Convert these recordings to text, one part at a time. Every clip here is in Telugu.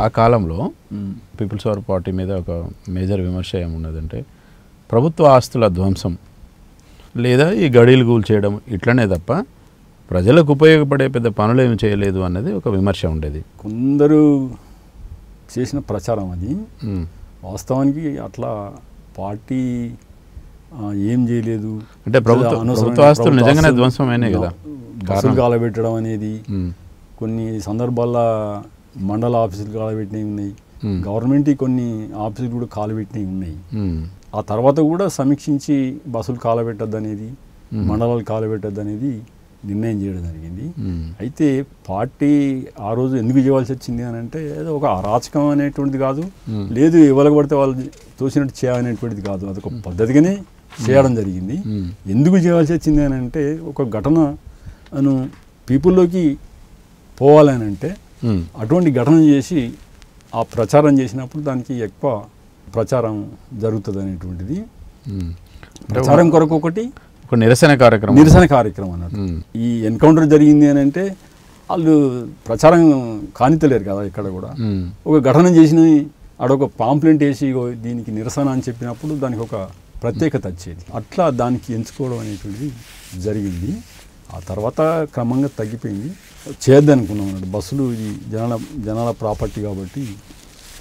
ఆ కాలంలో పీపుల్స్ పవర్ పార్టీ మీద ఒక మేజర్ విమర్శ ఏమున్నదంటే ప్రభుత్వ ఆస్తుల ధ్వంసం లేదా ఈ గడీలు కూల్చేయడం ఇట్లనే తప్ప ప్రజలకు ఉపయోగపడే పెద్ద పనులు ఏమి చేయలేదు అన్నది ఒక విమర్శ ఉండేది. కొందరు చేసిన ప్రచారం అది. వాస్తవానికి అట్లా పార్టీ ఏం చేయలేదు అంటే ప్రభుత్వ ఆస్తులు నిజంగానే ధ్వంసం అయినాయి కదా. బస్సులు కాలబెట్టడం అనేది కొన్ని సందర్భాల్లో మండల ఆఫీసులు కాలబెట్టినవి ఉన్నాయి, గవర్నమెంట్ కొన్ని ఆఫీసులు కూడా కాలబెట్టినవి ఉన్నాయి. ఆ తర్వాత కూడా సమీక్షించి బస్సులు కాలబెట్టద్దు అనేది, మండలాలు కాలబెట్టద్దు అనేది నిర్ణయం చేయడం జరిగింది. అయితే పార్టీ ఆ రోజు ఎందుకు చేయవలసి వచ్చింది అని అంటే ఏదో ఒక అరాచకం అనేటువంటిది కాదు, లేదు ఎవరికి పడితే వాళ్ళు తోచినట్టు చేయాలనేటువంటిది కాదు, అదొక పద్ధతిగానే చేయడం జరిగింది. ఎందుకు చేయవలసి వచ్చింది అని అంటే ఒక ఘటనను పీపుల్లోకి పోవాలని అంటే అటువంటి ఘటన చేసి ఆ ప్రచారం చేసినప్పుడు దానికి ఎక్కువ ప్రచారం జరుగుతుంది అనేటువంటిది. ప్రచారం కొరకు ఒకటి నిరసన కార్యక్రమం అన్నట్టు. ఈ ఎన్కౌంటర్ జరిగింది అని అంటే వాళ్ళు ప్రచారం కానితలేరు కదా. ఇక్కడ కూడా ఒక ఘటన చేసిన ఆడొక పాంప్లెంట్ వేసి దీనికి నిరసన అని చెప్పినప్పుడు దానికి ఒక ప్రత్యేకత వచ్చేది. అట్లా దానికి ఎంచుకోవడం అనేటువంటిది జరిగింది. ఆ తర్వాత క్రమంగా తగ్గిపోయింది. చేయొద్దనుకున్నాం అన్నట్టు. బస్సులు ఇది జనాల ప్రాపర్టీ కాబట్టి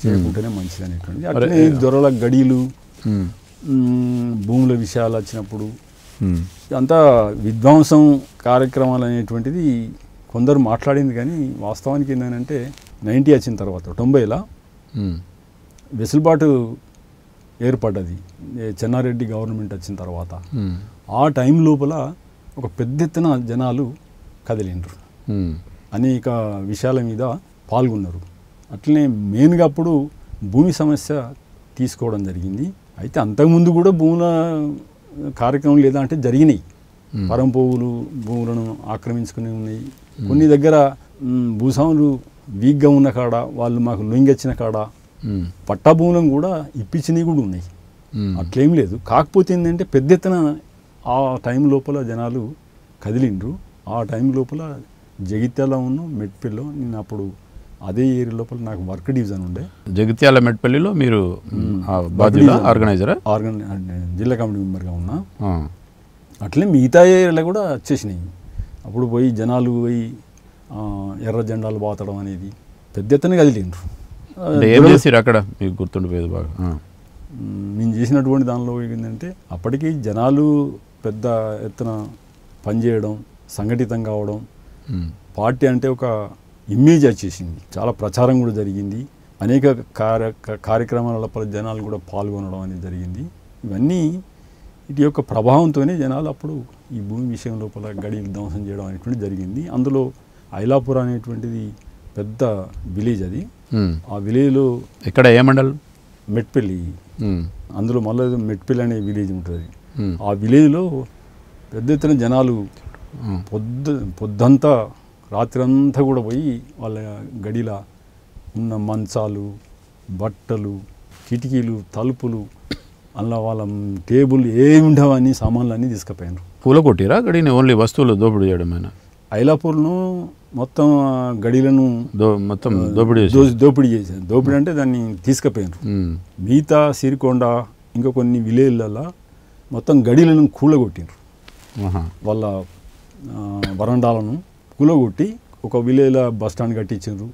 చేయకుంటేనే మంచిది అనేటువంటిది. అట్లనే దొరల గడీలు భూముల విషయాలు వచ్చినప్పుడు అంతా విధ్వంసం కార్యక్రమాలు అనేటువంటిది కొందరు మాట్లాడింది. కానీ వాస్తవానికి ఏంటంటే 90 వచ్చిన తర్వాత 90లో వెసులుబాటు ఏర్పడ్డది చెన్నారెడ్డి గవర్నమెంట్ వచ్చిన తర్వాత. ఆ టైం లోపల ఒక పెద్ద ఎత్తున జనాలు కదిలిండ్రు, అనేక విషయాల మీద పాల్గొన్నారు. అట్లనే మెయిన్గా అప్పుడు భూమి సమస్య తీసుకోవడం జరిగింది. అయితే అంతకుముందు కూడా భూముల కార్యక్రమం లేదా అంటే జరిగినాయి. పరంపోవులు భూములను ఆక్రమించుకుని ఉన్నాయి. కొన్ని దగ్గర భూస్వాములు వీక్గా ఉన్న కాడ వాళ్ళు మాకు లొంగొచ్చిన కాడ పట్టా భూములను కూడా ఇప్పించినవి కూడా ఉన్నాయి. అట్లేం లేదు. కాకపోతే ఏంటంటే పెద్ద ఎత్తున ఆ టైం లోపల జనాలు కదిలిండ్రు. ఆ టైం లోపల జగిత్యాల ఉన్న మెట్పల్లిలో నేను అప్పుడు అదే ఏరియా లోపల నాకు వర్క్ డివిజన్ ఉండే. జగిత్యాల మెట్పల్లిలో మీరు ఆర్గనైజరా? జిల్లా కమిటీ మెంబర్గా ఉన్నా. అట్లే మిగతా ఏరియాలో కూడా వచ్చేసినాయి. అప్పుడు పోయి జనాలు పోయి ఎర్ర జెండాలు బాతడం అనేది పెద్ద ఎత్తున కదిలిండ్రు. ఏం చేసిరు అక్కడ మీకు గుర్తుండిపోయేది బాగా? నేను చేసినటువంటి దానిలో ఏంటంటే అప్పటికి జనాలు పెద్ద ఎత్తున పనిచేయడం, సంఘటితం కావడం, పార్టీ అంటే ఒక ఇమేజ్ వచ్చేసింది. చాలా ప్రచారం కూడా జరిగింది. అనేక కార్యక్రమాల లోపల జనాలు కూడా పాల్గొనడం అనేది జరిగింది. ఇవన్నీ వీటి యొక్క ప్రభావంతోనే జనాలు అప్పుడు ఈ భూమి విషయం లోపల గడియలు ధ్వంసం చేయడం అనేటువంటి జరిగింది. అందులో ఐలాపూర్ అనేటువంటిది పెద్ద విలేజ్. అది ఆ విలేజ్లో ఇక్కడ ఏ మండలం? మెట్పల్లి. అందులో మళ్ళీ మెట్పల్లి అనే విలేజ్ ఉంటుంది. ఆ విలేజ్లో పెద్ద ఎత్తున జనాలు పొద్దంతా రాత్రంతా కూడా పోయి వాళ్ళ గడిలా ఉన్న మంచాలు, బట్టలు, కిటికీలు, తలుపులు, అలా వాళ్ళ టేబుల్ ఏమి ఉండవని సామాన్లు అన్నీ తీసుకుపోయినారు. పూల కొట్టిరా గడిని? ఓన్లీ వస్తువులు దోపిడీ చేయడమేనా? ఐలాపూర్ను మొత్తం గడిలను మొత్తం దోపిడీ చేశారు. దోపిడీ అంటే దాన్ని తీసుకుపోయినారు. మిగతా సిరికొండ ఇంకా కొన్ని విలేజ్లలో మొత్తం గడిలను కూలగొట్టినారు. వాళ్ళ వరండాలను కూలగొట్టి ఒక విలేజ్లో బస్ స్టాండ్ కట్టించారు,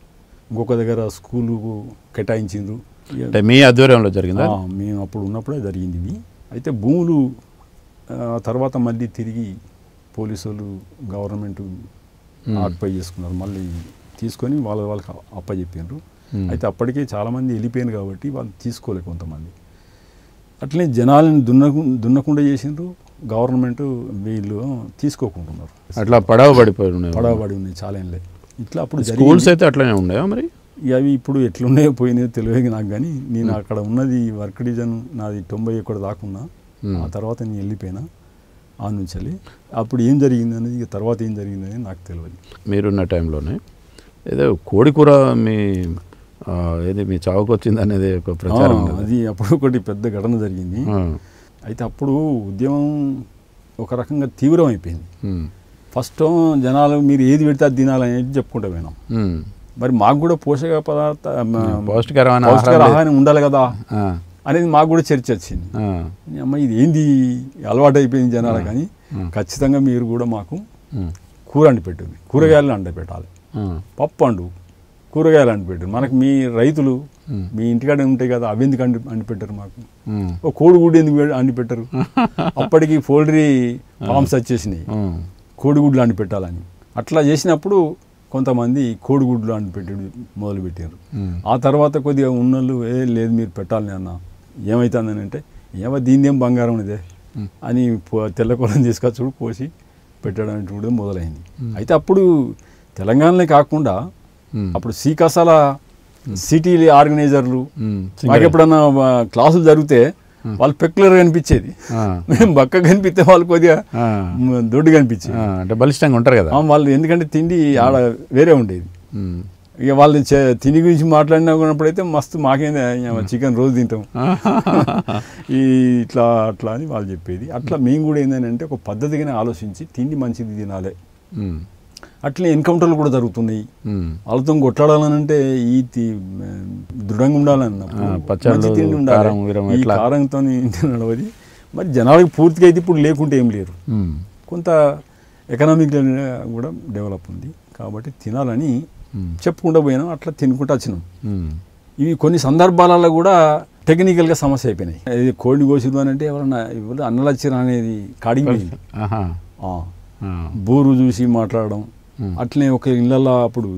ఇంకొక దగ్గర స్కూలు కేటాయించారు. మీ ఆధ్వర్యంలో జరిగిందా? మేము అప్పుడు ఉన్నప్పుడే జరిగింది ఇది. అయితే భూములు తర్వాత మళ్ళీ తిరిగి పోలీసులు గవర్నమెంట్ ఆక్యుపై చేసుకున్నారు. మళ్ళీ తీసుకొని వాళ్ళకి అప్పచెప్పారు. అయితే అప్పటికే చాలామంది వెళ్ళిపోయారు కాబట్టి వాళ్ళు తీసుకోలే కొంతమంది. అట్లనే జనాలను దున్నకుండా చేసిండ్రు. గవర్నమెంట్ వీళ్ళు తీసుకోకుంటున్నారు. అట్లా పడవబడి ఉన్నాయి చాలా. ఇట్లా అప్పుడు స్కూల్స్ అయితే అట్లనే ఉన్నాయా మరి? అవి ఇప్పుడు ఎట్లున్నాయో పోయినాయో తెలియదు నాకు. కానీ నేను అక్కడ ఉన్నది వర్క్ డివిజన్ నాది 90 ఎక్కడ దాకున్నా. ఆ తర్వాత నేను వెళ్ళిపోయినా ఆ నుంచి. అప్పుడు ఏం జరిగింది అనేది ఇక తర్వాత ఏం జరిగింది అనేది నాకు తెలియదు. మీరున్న టైంలోనే ఏదో కోడి కూర ఏది మీ చావుకు వచ్చింది అనేది ఒక ప్రచారం. అది అప్పుడు ఒకటి పెద్ద ఘటన జరిగింది. అయితే అప్పుడు ఉద్యమం ఒక రకంగా తీవ్రం అయిపోయింది. ఫస్ట్ జనాలు మీరు ఏది పెడితే అది తినాలనేది చెప్పుకుంటూ పోయినాం. మరి మాకు కూడా పోషక పదార్థ పౌష్టికరమైన పౌష్టికర ఆహారం ఉండాలి కదా ఆ, అనేది మాకు కూడా చర్చ వచ్చింది. ఆ, అమ్మ ఇది ఏంది అలవాటు అయిపోయింది జనాలు, కానీ ఖచ్చితంగా మీరు కూడా మాకు కూర అండి పెట్టింది, కూరగాయలు అండి పెట్టాలి, ఆ, పప్పు అండు, కూరగాయలు అండి పెట్టారు. మనకు మీ రైతులు మీ ఇంటికాడ ఉంటాయి కదా, అవి ఎందుకు అండి పెట్టారు మాకు, ఉమ్, ఓ కోడిగుడ్డు ఎందుకు అండి పెట్టారు. అప్పటికి పౌల్ట్రీ ఫార్మ్స్ వచ్చేసినాయి, కోడిగుడ్లు అండి పెట్టాలని. అట్లా చేసినప్పుడు కొంతమంది కోడిగుడ్లు అండి పెట్టడం మొదలుపెట్టారు. ఆ తర్వాత కొద్దిగా ఉన్నోళ్ళు లేదు మీరు పెట్టాలని అన్న, ఏమవుతుందని అంటే దీన్ని ఏం బంగారం ఇదే అని తెల్లకొలం తీసుకొచ్చుడు పోసి పెట్టడం కూడా మొదలైంది. అయితే అప్పుడు తెలంగాణలో కాకుండా అప్పుడు శ్రీకాసాల సిటీ ఆర్గనైజర్లు మాకు ఎప్పుడన్నా క్లాసులు జరిగితే వాళ్ళు పెక్యులర్ కనిపించేది, మేము బక్క కనిపిస్తే వాళ్ళు కొద్దిగా దొడ్డు కనిపించేది, అంటే బలిష్టంగా ఉంటారు కదా వాళ్ళు. ఎందుకంటే తిండి ఆడ వేరే ఉండేది. ఇక వాళ్ళు తిండి గురించి మాట్లాడినప్పుడైతే మస్తు మాకేంది చికెన్ రోజు తింటాం ఈ ఇట్లా అట్లా అని వాళ్ళు చెప్పేది. అట్లా మేము కూడా ఏంటంటే ఒక పద్ధతిగానే ఆలోచించి తిండి మంచిది తినాలి. అట్లే ఎన్కౌంటర్లు కూడా జరుగుతున్నాయి. వాళ్ళతో కొట్లాడాలనంటే ఈ దృఢంగా ఉండాలన్నప్పుడు మంచి తిండి ఉండాలి, ఈ కారంతో నడవది. మరి జనాలకు పూర్తిగా అయితే ఇప్పుడు లేకుంటే ఏం లేరు, కొంత ఎకనామిక్ కూడా డెవలప్ ఉంది కాబట్టి తినాలని చెప్పుకుంటూ పోయినాం, అట్లా తినుకుంటూ వచ్చినాం. ఇవి కొన్ని సందర్భాలలో కూడా టెక్నికల్గా సమస్య అయిపోయినాయి. ఇది కోడిని కోసిరు అని అంటే ఎవరన్నా ఇవాళ అన్నలు వచ్చిరా అనేది కాడిపోయింది. బూరు చూసి మాట్లాడడం, అట్లనే ఒక ఇళ్ళల్లో అప్పుడు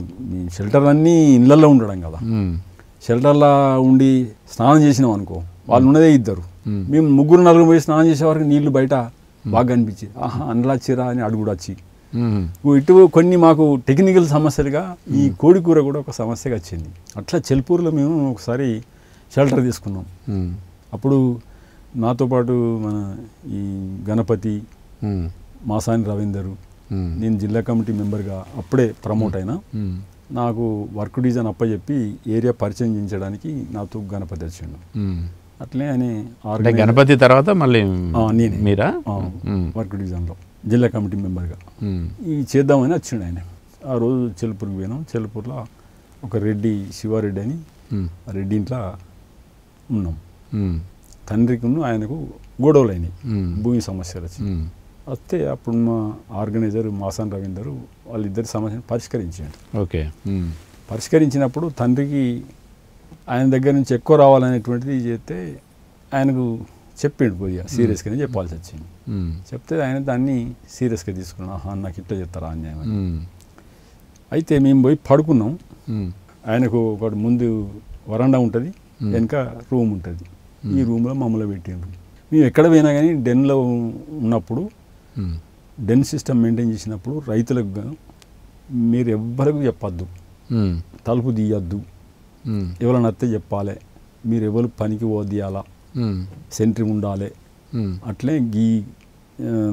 షెల్టర్ అన్నీ ఇళ్ళల్లో ఉండడం కదా, షెల్టర్లో ఉండి స్నానం చేసినాం అనుకో, వాళ్ళు ఉన్నదే ఇద్దరు, మేము ముగ్గురు నలుగురు పోయి స్నానం చేసేవారికి నీళ్లు బయట బాగా కనిపించి అన్నలు వచ్చిరా అని అడుగు కూడా వచ్చి ఇటు కొన్ని మాకు టెక్నికల్ సమస్యలుగా ఈ కోడి కూర కూడా ఒక సమస్యగా వచ్చింది. అట్లా చెల్పూరులో మేము ఒకసారి షెల్టర్ తీసుకున్నాం. అప్పుడు నాతో పాటు మన ఈ గణపతి, మాసాని రవీందరు, నేను జిల్లా కమిటీ మెంబర్గా అప్పుడే ప్రమోట్ అయినా, నాకు వర్క్ డిజైన్ అప్పచెప్పి ఏరియా పరిచయం చేయించడానికి నాతో గణపతి వచ్చిండు. అట్లే ఆయన గణపతి తర్వాత మళ్ళీ నేనే మీరా వర్క్ డిజైన్లో జిల్లా కమిటీ మెంబర్గా ఈ చేద్దామని వచ్చిండు ఆయన. ఆ రోజు చెల్పూర్కి పోయినాం. చెల్పూర్లో ఒక రెడ్డి, శివారెడ్డి అని రెడ్డి ఇంట్లో ఉన్నాం. తండ్రికి ఆయనకు గొడవలు అయినాయి, భూమి సమస్యలు వచ్చి వస్తే అప్పుడు మా ఆర్గనైజర్ మాసాన్ రవీందరు వాళ్ళిద్దరి సమస్యను పరిష్కరించాడు. ఓకే, పరిష్కరించినప్పుడు తండ్రికి ఆయన దగ్గర నుంచి ఎక్కువ రావాలనేటువంటిది చేస్తే ఆయనకు చెప్పిండు, కొద్దిగా సీరియస్గానే చెప్పాల్సి వచ్చింది. చెప్తే ఆయన దాన్ని సీరియస్గా తీసుకున్నాను, నాకు ఇట్లా చెప్తారా అన్యాయం. అయితే మేము పోయి పడుకున్నాం. ఆయనకు ఒకటి ముందు వరండా ఉంటుంది, వెనక రూమ్ ఉంటుంది. ఈ రూమ్లో మమ్మల్ని పెట్టిండ్రు. మేము ఎక్కడ పోయినా కానీ డెన్లో ఉన్నప్పుడు, డెన్ సిస్టమ్ మెయింటైన్ చేసినప్పుడు రైతులకు మీరు ఎవ్వరికి చెప్పద్దు, తలుపు తీయద్దు, ఎవరైనా అత్తే చెప్పాలి, మీరు ఎవరు పనికి పోదీయాలా, సెంట్రీ ఉండాలి. అట్లే ఈ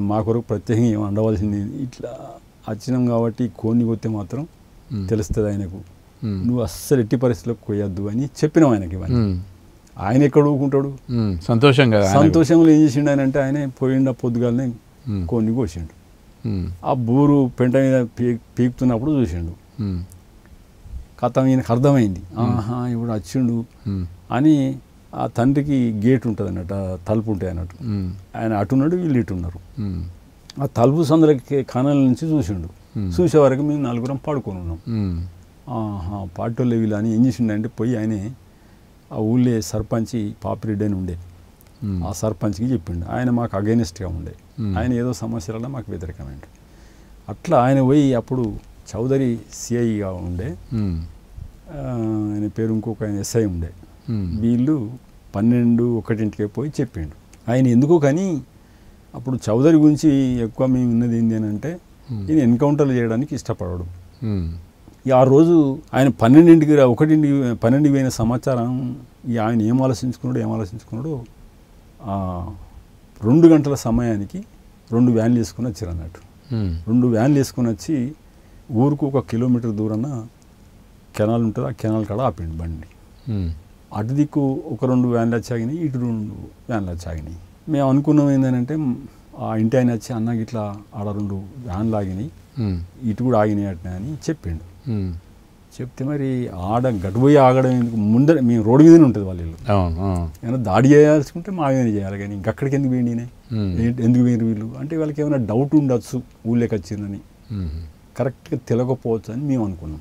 మా కొరకు ప్రత్యేకంగా ఏమి ఉండవలసింది. ఇట్లా వచ్చినాం కాబట్టి కోడిని కొత్తే మాత్రం తెలుస్తుంది ఆయనకు, నువ్వు అస్సలు ఎట్టి పరిస్థితులకు కొయ్యొద్దు అని చెప్పినాం ఆయనకి. ఇవన్నీ ఆయన ఎక్కడ ఊరుకుంటాడు, సంతోషంగా సంతోషంలో ఏం చేసిండు ఆయన అంటే, ఆయనే పోయిండ పొద్దుగాలనే కోడిని కోసిండు. ఆ బూరు పెంట మీద పీకుతున్నప్పుడు చూసిండు. కథ ఈయనకు అర్థమైంది, ఆహా ఇప్పుడు వచ్చిండు అని. ఆ తండ్రికి గేట్ ఉంటుంది అన్నట్టు, తలుపు ఉంటాయి అన్నట్టు. ఆయన అటున్నాడు, వీళ్ళు ఇటున్నారు. ఆ తలుపు సందులకి కణాల నుంచి చూసిండు. చూసే వరకు మేము నలుగురం పడుకొని ఉన్నాం. ఆహా పాటోళ్ళు వీళ్ళు అని ఏం చేసిండు అంటే, పోయి ఆయనే ఆ ఊళ్ళే సర్పంచి పాపిరెడ్డి అని ఉండే, ఆ సర్పంచ్కి చెప్పిండు. ఆయన మాకు అగైనెస్ట్గా ఉండే, ఆయన ఏదో సమస్యలలో మాకు వ్యతిరేకమైన. అట్లా ఆయన పోయి అప్పుడు చౌదరి సిఐగా ఉండే, ఆయన పేరు ఇంకొక ఆయన ఎస్ఐ ఉండే. వీళ్ళు 12-1 పోయి చెప్పిండు. ఆయన ఎందుకో కానీ అప్పుడు చౌదరి గురించి ఎక్కువ మేము ఉన్నది ఏంటి అని అంటే, ఈయన ఎన్కౌంటర్లు చేయడానికి ఇష్టపడడు. ఆ రోజు ఆయన 12 పోయిన సమాచారం ఆయన ఏం ఆలోచించుకున్నాడో 2 గంటల సమయానికి 2 వ్యాన్లు వేసుకుని వచ్చారు అన్నట్టు. 2 వ్యాన్లు వేసుకుని వచ్చి ఊరుకు 1 కిలోమీటర్ దూరాన కెనాల్ ఉంటుంది, ఆ కెనాల్ కాడ ఆపిండు బండి. అటు దిక్కు ఒక 2 వ్యాన్లు వచ్చాగినాయి, ఇటు 2 వ్యాన్లు వచ్చాగినాయి. మేము అనుకున్నాం ఏంటంటే, ఆ ఇంటి ఆయన వచ్చి అన్నకి ఇట్లా ఆడ 2 వ్యాన్లు ఆగినాయి, ఇటు కూడా ఆగినాయి అట్నే అని చెప్పిండు. చెప్తే మరి ఆడ గడిపోయి ఆగడం ఎందుకు, ముందర మేము రోడ్డు మీదనే ఉంటుంది వాళ్ళు ఇల్లు. ఏమైనా దాడి చేయాల్సుకుంటే మా మీద చేయాలి, కానీ ఇంకక్కడికి ఎందుకు పోయింది ఎందుకు పోయిన వీళ్ళు అంటే వాళ్ళకి ఏమైనా డౌట్ ఉండొచ్చు ఊళ్ళోకి వచ్చిందని, కరెక్ట్గా తెలియకపోవచ్చు అని మేము అనుకున్నాం.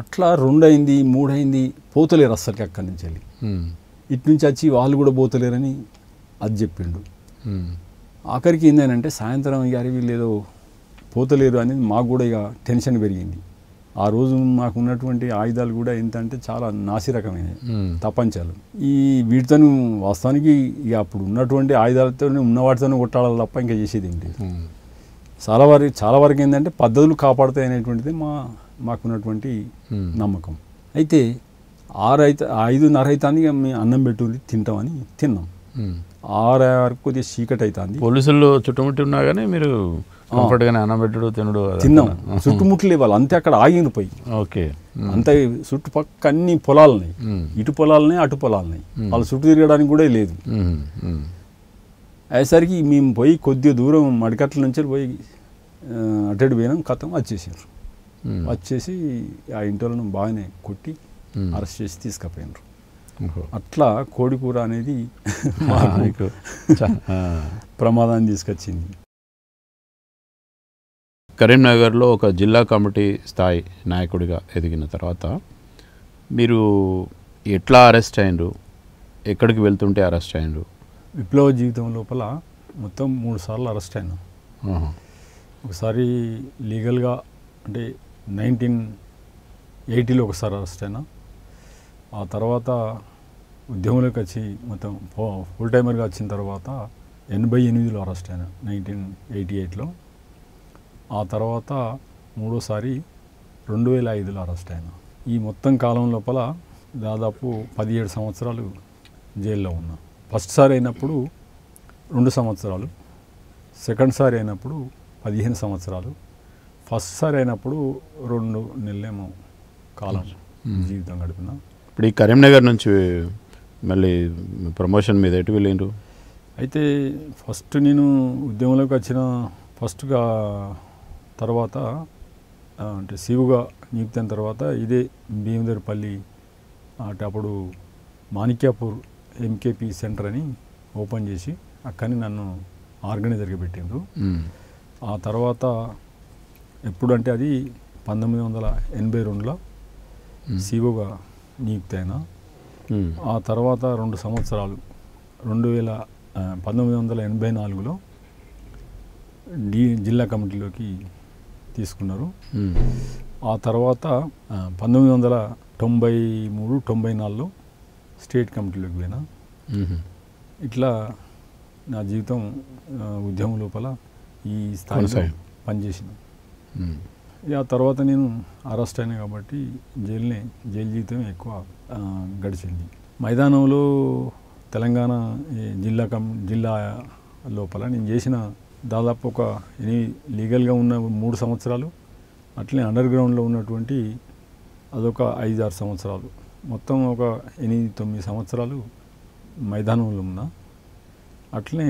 అట్లా 2 అయింది 3 అయింది, పోతలేరు అస్సలకి అక్కడి నుంచి వెళ్ళి. ఇటు నుంచి వచ్చి వాళ్ళు కూడా పోతలేరని అది చెప్పిండు. ఆఖరికి ఏంటంటే సాయంత్రం గారి వీళ్ళు ఏదో పోతలేరు అనేది మాకు కూడా ఇక టెన్షన్ పెరిగింది. ఆ రోజు మాకు ఉన్నటువంటి ఆయుధాలు కూడా ఎంత అంటే చాలా నాసిరకమైనవి, తపంచాలు. ఈ వీటితో వాస్తవానికి ఇక అప్పుడు ఉన్నటువంటి ఆయుధాలతో ఉన్న వాటితోనే కొట్టాలి తప్ప ఇంకా చేసేది ఏంటి. చాలా వరకు ఏంటంటే పద్ధతులు కాపాడుతాయి అనేటువంటిది మాకున్నటువంటి నమ్మకం. అయితే 5:30 అవుతుంది, మేము అన్నం పెట్టుకుని తింటామని తిన్నాం. 6 వరకు కొద్దిగా చీకటి అవుతుంది. పోలీసులు చుట్టుముట్టి ఉన్నా కానీ మీరు కంఫర్ట్గానే అన్నం పెట్టుడు తినడు తిన్నాం. చుట్టుముట్లు ఇవ్వాలి అంతే, అక్కడ ఆగిన పోయి. ఓకే. అంతే చుట్టుపక్క అన్ని పొలాలున్నాయి, ఇటు పొలాలున్నాయి అటు పొలాలున్నాయి, వాళ్ళు చుట్టూ తిరగడానికి కూడా లేదు. అయ్యేసరికి మేము పోయి కొద్దిగా దూరం మడికట్ల నుంచి పోయి అటెడు పోయినాం. కథం వచ్చేసారు. వచ్చేసి ఆ ఇంటిలను బాగానే కొట్టి అరెస్ట్ చేసి తీసుకుపోయినారు. అట్లా కోడికూర అనేది ప్రమాదాన్ని తీసుకొచ్చింది. కరీంనగర్లో ఒక జిల్లా కమిటీ స్థాయి నాయకుడిగా ఎదిగిన తర్వాత మీరు ఎట్లా అరెస్ట్ అయ్యారు, ఎక్కడికి వెళ్తుంటే అరెస్ట్ అయ్యారు? విప్లవ జీవితం లోపల మొత్తం 3 సార్లు అరెస్ట్ అయినా. ఒకసారి లీగల్గా అంటే 1980లో ఒకసారి అరెస్ట్ అయినా. ఆ తర్వాత ఉద్యమంలోకి వచ్చి మొత్తం ఫుల్ టైమర్గా వచ్చిన తర్వాత 88లో అరెస్ట్ అయినా, 1988లో. ఆ తర్వాత 3వసారి 2005లో అరెస్ట్ అయినా. ఈ మొత్తం కాలం లోపల దాదాపు 17 సంవత్సరాలు జైల్లో ఉన్నా. ఫస్ట్ సారి అయినప్పుడు 2 సంవత్సరాలు, సెకండ్ సారి అయినప్పుడు 15 సంవత్సరాలు, ఫస్ట్ సారి అయినప్పుడు 2 నెలలేమో కాలం జీవితం గడిపిన. ఇప్పుడు ఈ కరీంనగర్ నుంచి మళ్ళీ ప్రమోషన్ మీద ఎటు వెళ్ళిండ్రు? అయితే ఫస్ట్ నేను ఉద్యమంలోకి వచ్చిన ఫస్ట్గా తర్వాత అంటే సివుగా నియుక్తి అయిన తర్వాత ఇదే భీమదేవరపల్లి అంటే అప్పుడు మాణిక్యాపూర్ ఎంకేపీ సెంటర్ అని ఓపెన్ చేసి అక్కడిని నన్ను ఆర్గనైజర్గా పెట్టిండ్రు. ఆ తర్వాత ఎప్పుడంటే అది 1982లో సిఓగా నియుక్తి అయినా. ఆ తర్వాత 2 సంవత్సరాలు 1984లో జిల్లా కమిటీలోకి తీసుకున్నారు. ఆ తర్వాత 1993-94లో స్టేట్ కమిటీలోకి పోయినా. ఇట్లా నా జీవితం ఉద్యమం లోపల ఈ స్థాయిలో పనిచేసిన. ఆ తర్వాత నేను అరెస్ట్ అయినా కాబట్టి జైలు జీవితం ఎక్కువ గడిచింది. మైదానంలో తెలంగాణ జిల్లా లోపల నేను చేసిన దాదాపు ఒక లీగల్గా ఉన్న 3 సంవత్సరాలు, అట్లనే అండర్ గ్రౌండ్లో ఉన్నటువంటి అదొక 5-6 సంవత్సరాలు, మొత్తం ఒక 8-9 సంవత్సరాలు మైదానంలో ఉన్నా. అట్లనే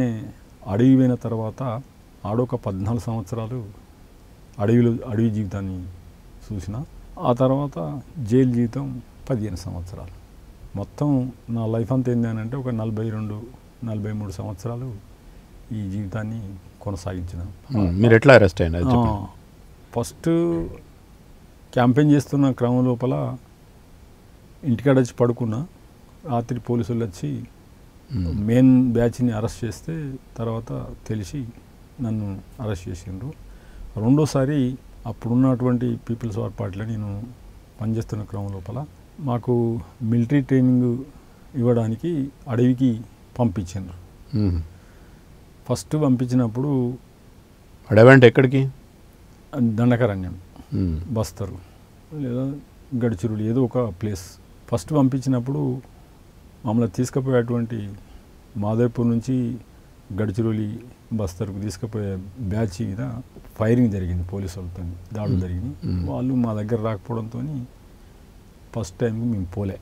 అడవి పోయిన తర్వాత ఆడొక 14 సంవత్సరాలు అడవి జీవితాన్ని చూసిన. ఆ తర్వాత జైలు జీవితం 15 సంవత్సరాలు. మొత్తం నా లైఫ్ అంతా ఏంటంటే ఒక 42-43 సంవత్సరాలు ఈ జీవితాన్ని కొనసాగించిన. మీరు ఎట్లా అరెస్ట్ అయినా? ఫస్ట్ క్యాంపెయిన్ చేస్తున్న క్రమం లోపల ఇంటికాడ వచ్చి పడుకున్నా. రాత్రి పోలీసులు వచ్చి మెయిన్ బ్యాచ్ని అరెస్ట్ చేస్తే తర్వాత తెలిసి నన్ను అరెస్ట్ చేసిండ్రు. రెండోసారి అప్పుడున్నటువంటి పీపుల్స్ వార్ పార్టీలో నేను పనిచేస్తున్న క్రమం లోపల మాకు మిలిటరీ ట్రైనింగ్ ఇవ్వడానికి అడవికి పంపించారు. ఫస్ట్ పంపించినప్పుడు అడవి అంటే ఎక్కడికి? దండకారణ్యం, బస్తరు లేదా గడిచిరులు ఏదో ఒక ప్లేస్. ఫస్ట్ పంపించినప్పుడు మమ్మల్ని తీసుకుపోయేటువంటి మాధవపూర్ నుంచి గడిచిరోలి బస్తర్కు తీసుకుపోయే బ్యాచ్ మీద ఫైరింగ్ జరిగింది, పోలీసు వాళ్ళతో దాడులు జరిగింది. వాళ్ళు మా దగ్గర రాకపోవడంతో ఫస్ట్ టైంకి మేము పోలే.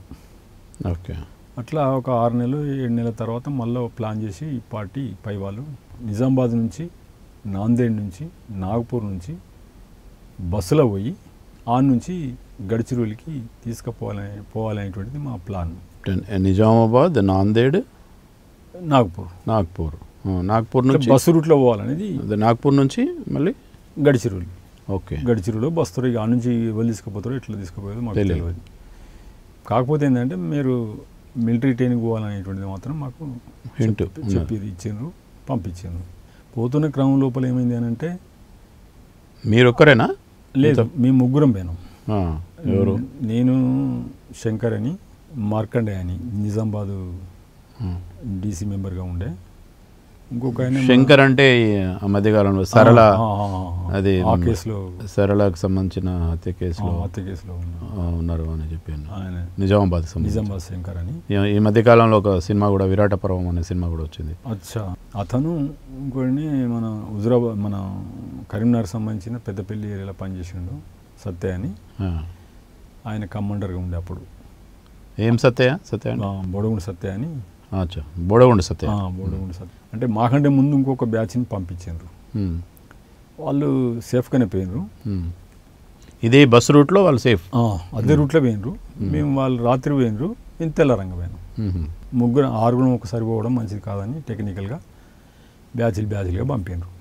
ఓకే. అట్లా ఒక 6 నెలలు 7 నెలల తర్వాత మళ్ళీ ప్లాన్ చేసి ఈ పార్టీ పై వాళ్ళు నిజామాబాద్ నుంచి, నాందేడ్ నుంచి, నాగపూర్ నుంచి బస్సులో పోయి ఆ నుంచి గడిచిరోలికి పోవాలనేటువంటిది మా ప్లాన్. నిజామాబాద్, నాందేడ్, నాగ్పూర్ నాగ్పూర్ నుంచి బస్సు రూట్లో పోవాలనేది. నాగ్పూర్ నుంచి మళ్ళీ గడిచిరోలి. ఓకే, గడిచిరోలో బస్తారు. ఇక ఆ నుంచి ఎవరు తీసుకుపోతారో ఎట్లా తీసుకుపోయారో మాకు తెలియదు. కాకపోతే ఏంటంటే మీరు మిలిటరీ ట్రైనింగ్ పోవాలనేటువంటిది మాత్రం మాకు చెప్పి ఇచ్చారు, పంపించారు. పోతున్న క్రమం లోపల ఏమైంది అని అంటే, మీరు ఒక్కరేనా? లేదు, మేము ముగ్గురం పోయినాం. ఎవరు? నేను, శంకర్ అని, మార్కండే అని నిజామాబాదు డీసీ మెంబర్గా ఉండే. ఇంకొక ఆయన శంకర్ అంటే ఆ మధ్యకాలంలో సరళ, అది ఆ కేసులో, సరళకు సంబంధించిన హత్య కేసులో ఉన్నారు అని చెప్పాను. ఆయన నిజామాబాద్ శంకర్ అని. ఈ మధ్యకాలంలో ఒక సినిమా కూడా, విరాట పర్వం అనే సినిమా కూడా వచ్చింది. అచ్చా. అతను ఇంకోటి మన హుజురాబాద్, మన కరీంనగర్ సంబంధించిన పెద్దపల్లి ఏరియాలో పనిచేసిండు, సత్య అని. ఆయన కమాండర్గా ఉండే అప్పుడు. ఏం సత్య? బోడగుండు సత్య అని. బోడగుండు సత్య. బోడగుండు సత్య అంటే మాకంటే ముందు ఇంకొక బ్యాచ్ని పంపించారు. వాళ్ళు సేఫ్గానే పోయినరు. ఇదే బస్సు రూట్లో వాళ్ళు సేఫ్? అదే రూట్లో పోయినరు. మేము వాళ్ళు రాత్రి పోయినరు, మేము తెల్లరంగా పోయినాం. ఆరుగురం ఒకసారి పోవడం మంచిది కాదని టెక్నికల్గా బ్యాచ్లుగా పంపినారు.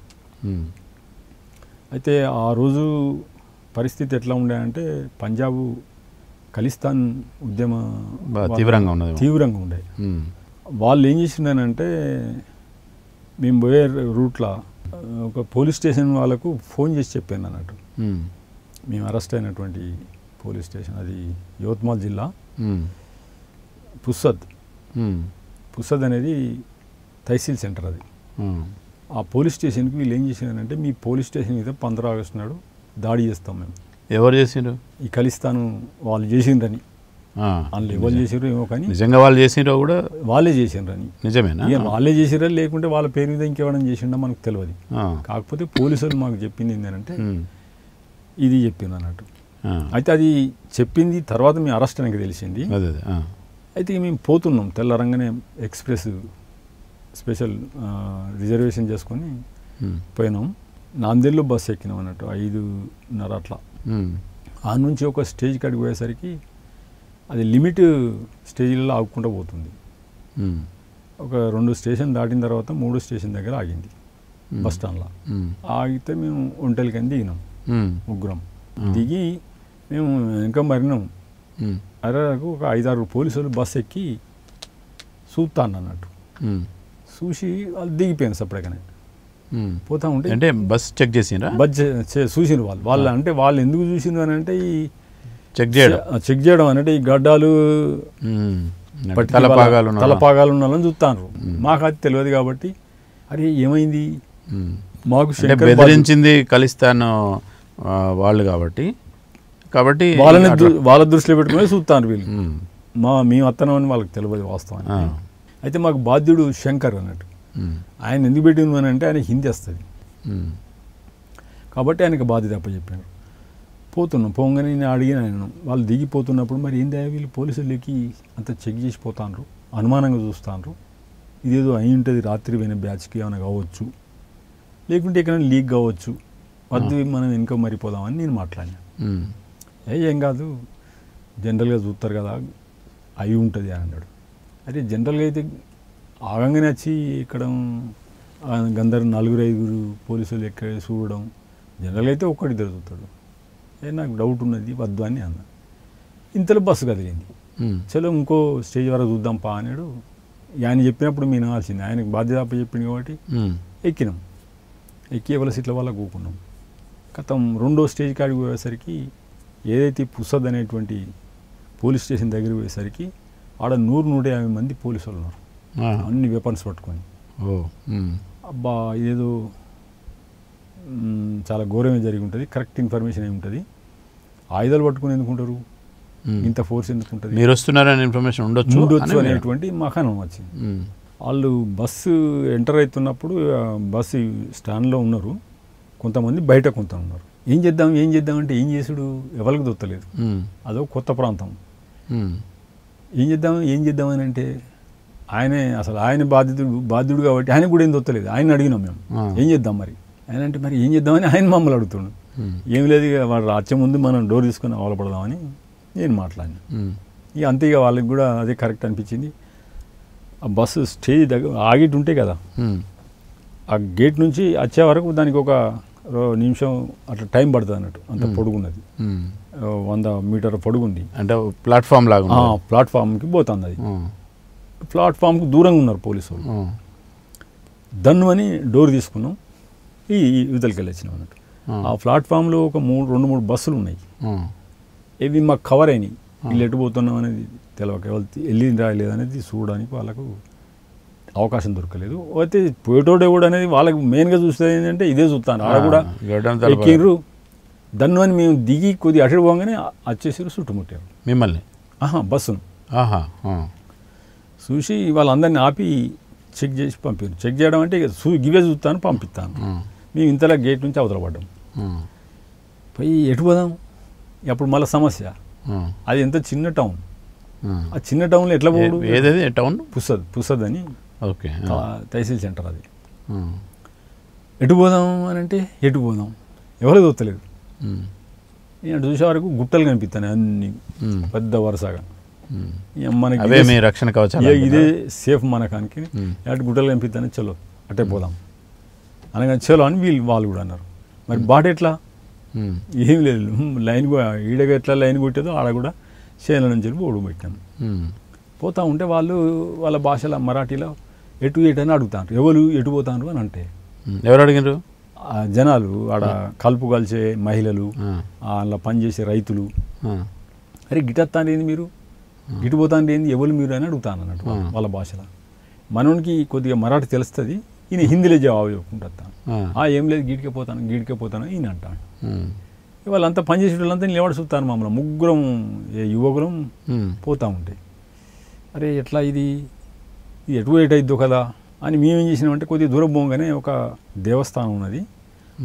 అయితే ఆ రోజు పరిస్థితి ఎట్లా ఉండే అంటే, పంజాబ్ ఖలిస్తాన్ ఉద్యమ తీవ్రంగా ఉండే. వాళ్ళు ఏం చేసిందనంటే, మేము పోయే రూట్లో ఒక పోలీస్ స్టేషన్ వాళ్ళకు ఫోన్ చేసి చెప్పాను అన్నట్టు. మేము అరెస్ట్ అయినటువంటి పోలీస్ స్టేషన్ అది యవత్మాల్ జిల్లా, పుస్సద్ అనేది తహసీల్ సెంటర్ అది. ఆ పోలీస్ స్టేషన్కి వీళ్ళు ఏం చేసినారంటే, మీ పోలీస్ స్టేషన్ మీద 15 ఆగస్టు నాడు దాడి చేస్తాం మేము. ఎవరు చేసిండ్రు? ఈ ఖలిస్తాను వాళ్ళు చేసిండ్రని. వాళ్ళు ఎవరు చేసిర్రు ఏమో కానీ నిజంగా వాళ్ళు చేసిండ్రో కూడా వాళ్ళే చేసిండ్రని. నిజమేనా? వాళ్ళే చేసిర్రా లేకుంటే వాళ్ళ పేరు మీద ఇంకెవడం చేసిండో మనకు తెలియదు. కాకపోతే పోలీసులు మాకు చెప్పింది ఏంటంటే, ఇది చెప్పింది అన్నట్టు. అయితే అది చెప్పింది తర్వాత మేము అరెస్ట్ అని తెలిసింది. అయితే మేము పోతున్నాం తెల్లరంగానే, ఎక్స్ప్రెస్ స్పెషల్ రిజర్వేషన్ చేసుకొని పోయినాం. నాందేడ్లో బస్సు ఎక్కినాం అన్నట్టు 5:30 అట్లా. ఆ నుంచి ఒక స్టేజ్ కాడికి పోయేసరికి అది లిమిట్ స్టేజ్లలో ఆగుకుంటూ పోతుంది. ఒక 2 స్టేషన్ దాటిన తర్వాత 3 స్టేషన్ దగ్గర ఆగింది బస్ స్టాండ్లో. ఆగితే మేము ఒంటెలకని దిగినాం, ముగ్గురం దిగి మేము ఇంకా మరినాం. అరకు ఒక 5-6 పోలీసులు బస్సు ఎక్కి చూస్తాను అన్నట్టు. చూసి వాళ్ళు దిగిపోయాను సపరేట్గానే. పోతా ఉంటే అంటే బస్ చెక్ చేసిండ్రా? బస్ చూసిండ్రు వాళ్ళు. అంటే వాళ్ళు ఎందుకు చూసిండ్రు అని అంటే, ఈ చెక్ చేయడం అంటే ఈ గడ్డాలు తలపాగాలు ఉన్నాలని చూస్తాను. మాకు అది తెలియదు కాబట్టి, అరే ఏమైంది మాకు బెదిరించింది ఖలిస్తాన్ వాళ్ళు కాబట్టి వాళ్ళ దృష్టిలో పెట్టుకుని చూస్తాను వీళ్ళు. మేము అత్తనమని వాళ్ళకి తెలియదు వాస్తవానికి. అయితే మాకు బాధ్యుడు శంకర్ అన్నట్టు. ఆయన ఎందుకు పెట్టింది అని అంటే, ఆయన హిందీ వస్తుంది కాబట్టి ఆయనకు బాధ్యత అప్పచెప్పాను. పోతున్నాం, పోగానే నేను అడిగిన ఆయన, వాళ్ళు దిగిపోతున్నప్పుడు మరి ఏంది వీళ్ళు పోలీసులకి అంత చెక్ చేసి పోతాండ్రు, అనుమానంగా చూస్తాండ్రు, ఇదేదో అయి ఉంటుంది రాత్రి పోయిన బ్యాచ్కి ఏమైనా కావచ్చు, లేకుంటే ఎక్కడైనా లీక్ కావచ్చు, వద్దు మనం వెనుక మరిపోదామని నేను మాట్లాడినా. ఏం కాదు జనరల్గా చూస్తారు కదా అయి ఉంటుంది అని అన్నాడు. అదే జనరల్గా అయితే ఆగంగానే వచ్చి ఇక్కడ గందరు 4-5 పోలీసులు ఎక్కడ చూడడం, జనరల్గా అయితే ఒక్కడిద్దరు చూస్తాడు. నాకు డౌట్ ఉన్నది వద్దు అని అన్న. ఇంతలో బస్సు కదిలింది. చలో ఇంకో స్టేజ్ వరకు చూద్దాం పా అన్నాడు. ఆయన చెప్పినప్పుడు మేము వినాల్సింది, ఆయనకు బాధ్యత అప్ప చెప్పింది కాబట్టి ఎక్కినాం. ఎక్కి ఎవరి సీట్ల వల్ల కూకున్నాం. గతం 2వ స్టేజ్ కాడికి పోయేసరికి ఏదైతే పుస్సద్ అనేటువంటి పోలీస్ స్టేషన్ దగ్గరికి పోయేసరికి ఆడ 100-150 మంది పోలీసులు ఉన్నారు, అన్ని వెపన్స్ పట్టుకొని. అబ్బా ఇదేదో చాలా ఘోరమే జరిగి ఉంటుంది, కరెక్ట్ ఇన్ఫర్మేషన్ ఏమి ఉంటుంది, ఆయుధాలు పట్టుకుని ఎందుకుంటారు, ఇంత ఫోర్స్ ఎందుకు ఉంటుంది, మీరు వస్తున్నారనే ఇన్ఫర్మేషన్ ఉండొచ్చు అనేటువంటి మాకు అనుమానం వచ్చింది. వాళ్ళు బస్సు ఎంటర్ అవుతున్నప్పుడు బస్సు స్టాండ్లో ఉన్నారు, కొంతమంది బయట కొంత ఉన్నారు. ఏం చేద్దాం అంటే ఏం చేసుడు ఎవరికి దొత్తలేదు, అదో కొత్త ప్రాంతం. ఏం చేద్దాం అని అంటే ఆయన బాధ్యుడు కాబట్టి ఆయన కూడా ఏం దొత్తలేదు. ఆయన అడిగినాం మేము ఏం చేద్దాం మరి, ఆయన అంటే మరి ఏం చేద్దామని ఆయన మమ్మల్ని అడుగుతుండు. ఏం లేదు ఇక వాడు వచ్చే ముందు మనం డోర్ తీసుకుని అవలపడదామని నేను మాట్లాడినా. ఇక అంతే, ఇక వాళ్ళకి కూడా అదే కరెక్ట్ అనిపించింది. ఆ బస్సు స్టేజ్ దగ్గర ఆగిట్ ఉంటాయి కదా, ఆ గేట్ నుంచి వచ్చే వరకు దానికి ఒక నిమిషం అట్లా టైం పడుతుంది అన్నట్టు, అంత పొడుగున్నది, 100 మీటర్ పొడుగుంది. అంటే ప్లాట్ఫామ్ లాగా ప్లాట్ఫామ్కి పోతుంది. అది ప్లాట్ఫామ్కి దూరంగా ఉన్నారు పోలీసు వాళ్ళు. దన్ను అని డోర్ తీసుకున్నాం, ఈ యువతలకి వెళ్ళి వచ్చినాం అన్నట్టు. ఆ ప్లాట్ఫామ్లో ఒక 2-3 బస్సులు ఉన్నాయి. ఇవి మాకు కవర్ అయినాయి. వీళ్ళు ఎటు పోతున్నాం అనేది తెలియక, వెళ్ళిందా లేదనేది చూడడానికి వాళ్ళకు అవకాశం దొరకలేదు. అయితే పోయేటోడే కూడా అనేది వాళ్ళకి మెయిన్గా చూస్తే ఏంటంటే ఇదే చూస్తాను. ఆడ కూడా ఎక్కిర్రు, దన్ను అని మేము దిగి కొద్దిగా అటు పోగానే వచ్చేసారు, చుట్టుముట్టారు మిమ్మల్ని. బస్సును చూసి వాళ్ళందరినీ ఆపి చెక్ చేసి పంపారు. చెక్ చేయడం అంటే గివే చూస్తాను పంపిస్తాను. మేము ఇంతలా గేట్ నుంచి అవతల పడ్డాం. పోయి ఎటు పోదాం, అప్పుడు మళ్ళీ సమస్య. అది ఎంత చిన్న టౌన్, ఆ చిన్న టౌన్లో ఎట్లా పోడు? ఏదది టౌన్? పుసద్ అని ఓకే, తహసీల్ సెంటర్ అది. ఎటు పోదాం అని అంటే ఎటు పోదాం ఎవరో దొరకలేదు. నేను చూసే వరకు గుట్టలు కనిపిస్తాను అన్ని పెద్ద వరుసగా. మనకి రక్షణ కవచం ఇదే సేఫ్ మనకానికి, అటు గుట్టలు కనిపిస్తాను, చలో అటే పోదాం అనగానే చలో అని వాళ్ళు కూడా అన్నారు. మరి బాట ఎట్లా? ఏం లేదు, లైన్ ఈడగా ఎట్లా లైన్ కొట్టేదో ఆడ కూడా చేనుల నుంచి ఓడు పెట్టాము. పోతా ఉంటే వాళ్ళు వాళ్ళ భాషలో మరాఠీలో ఎటు అని అడుగుతారు. ఎవరు ఎటు పోతారు అని అంటే, ఎవరు అడిగారు? జనాలు ఆడ కలుపు కలిసే మహిళలు, అలా పనిచేసే రైతులు. అరే గిటత్తాను ఏంది మీరు, గిటు పోతాను ఏంది, ఎవరు మీరు అని అడుగుతాను అన్నట్టు వాళ్ళ భాషలో. మనోనికి కొద్దిగా మరాఠీ తెలుస్తుంది, ఈయన హిందీలో జవాబు చెప్పుకుంటాను. ఏం లేదు గీడికే పోతాను ఈయన అంటాను. వాళ్ళంతా పనిచేసే వాళ్ళంతా నిలబడి చూస్తాను. మమ్మల్ని ముగ్గురం యువకులం పోతూ ఉంటాయి. అరే ఎట్లా ఇది ఎటు అయిద్దో కదా అని మేమేం చేసినామంటే, కొద్దిగా దూరం పోగానే ఒక దేవస్థానం ఉన్నది.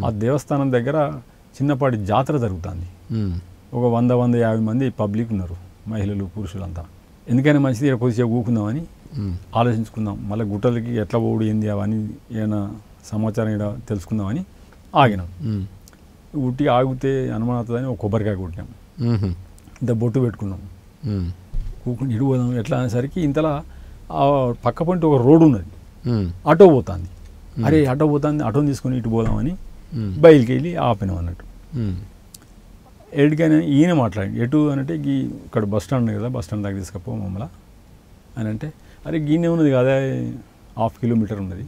ఆ దేవస్థానం దగ్గర చిన్నపాటి జాతర జరుగుతుంది. ఒక 100-150 మంది పబ్లిక్ ఉన్నారు, మహిళలు పురుషులంతా. ఎందుకైనా మంచిది ఇక్కడ కొద్దిసేపు కూకుందామని ఆలోచించుకుందాం, మళ్ళీ గుట్టలకి ఎట్లా పోడు ఏంది అవన్నీ ఏమైనా సమాచారం ఇక్కడ తెలుసుకుందామని ఆగినాం. ఉట్టి ఆగితే అనుమానవుతుందని ఒక కొబ్బరికాయ కొట్టినాం, ఇంత బొట్టు పెట్టుకున్నాం, కూకుని ఇటు పోదాం ఎట్లా అనేసరికి ఇంతలా పక్క పంటి ఒక రోడ్డు ఉన్నది, ఆటో పోతుంది. అరే ఆటో పోతుంది, ఆటోని తీసుకొని ఇటు పోదామని బయలుకి వెళ్ళి ఆపినాం అన్నట్టు. ఎడికైనా ఈయన మాట్లాడి ఎటు అనంటే ఇక్కడ బస్ స్టాండ్ ఉంది కదా, బస్ స్టాండ్ దగ్గర తీసుకపో మమ్మల్ని అని అంటే, అరే గీనే ఉన్నది కదా 1/2 కిలోమీటర్ ఉన్నది,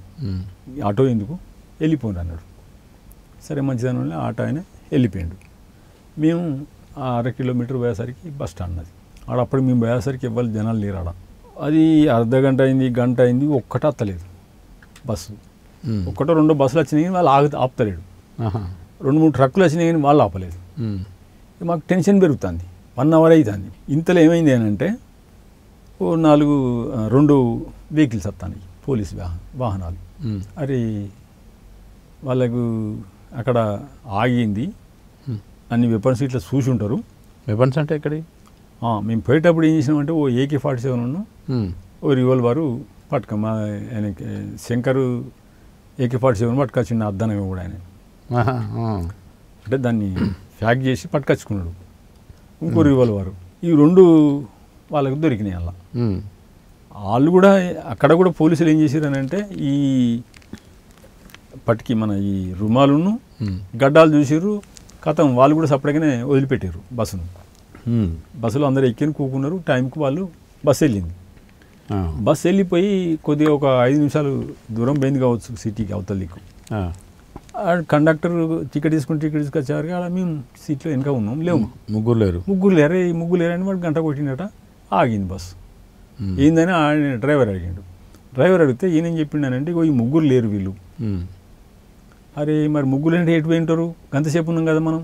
ఆటో ఎందుకు వెళ్ళిపోండి అన్నాడు. సరే మంచిదని ఆటో ఆయన వెళ్ళిపోయాడు. మేము 1/2 కిలోమీటర్ పోయేసరికి బస్ స్టాండ్ అది. అప్పుడు మేము పోయేసరికి ఎవ్వరు జనాలు లేరు ఆడ. అది అర్ధగంట అయింది, గంట అయింది, ఒక్కట అత్తలేదు బస్సు. 1-2 బస్సులు వచ్చినాయి కానీ వాళ్ళు ఆపుతలేడు. 2-3 ట్రక్కులు వచ్చినాయి కానీ వాళ్ళు ఆపలేదు. మాకు టెన్షన్ పెరుగుతుంది, 1 అవర్ అవుతుంది. ఇంతలో ఏమైంది అని అంటే, 2 వెహికల్స్ వస్తాయి, పోలీస్ వాహనాలు. అరే వాళ్ళకు అక్కడ ఆగింది, అన్ని వెపన్స్ ఇట్లా చూసి ఉంటారు. వెపన్స్ అంటే ఎక్కడి? మేము పోయేటప్పుడు ఏం చేసినామంటే, ఓ AK-47 ఓ రివాల్వరు పట్టుక, మా ఆయన శంకరు AK-47 పట్టుకొచ్చిండు, అద్దనమే కూడా ఆయన. అంటే దాన్ని ప్యాక్ చేసి పట్టుకొచ్చుకున్నాడు. ఇంకో రివాల్వరు, ఈ 2 వాళ్ళకు దొరికినాయి. అలా వాళ్ళు కూడా అక్కడ కూడా పోలీసులు ఏం చేశారు అని అంటే, ఈ పట్టుకి మన ఈ రుమాలును గడ్డాలు చూసిర్రు, కథం వాళ్ళు కూడా సపరేట్గానే వదిలిపెట్టారు బస్సును. బస్సులో అందరూ ఎక్కిని కూకున్నారు. టైంకి వాళ్ళు బస్సు వెళ్ళింది. బస్సు వెళ్ళిపోయి కొద్దిగా ఒక 5 నిమిషాలు దూరం పోయింది కావచ్చు సిటీకి అవతల దిక్కు. కండక్టర్ టికెట్ తీసుకొచ్చేవారు. అలా మేము సీట్లో వెనక ఉన్నాం, లేవు, ముగ్గురు లేరు అని వాడు గంట కొట్టినట. ఆగింది బస్సు. ఏందని ఆయన డ్రైవర్ అడిగాడు. డ్రైవర్ అడిగితే ఈయనేం చెప్పిండానంటే, ఈ ముగ్గురు లేరు వీళ్ళు. అరే మరి ముగ్గురు అంటే ఎటు పోయింటారు, గంతసేపు ఉన్నాం కదా మనం,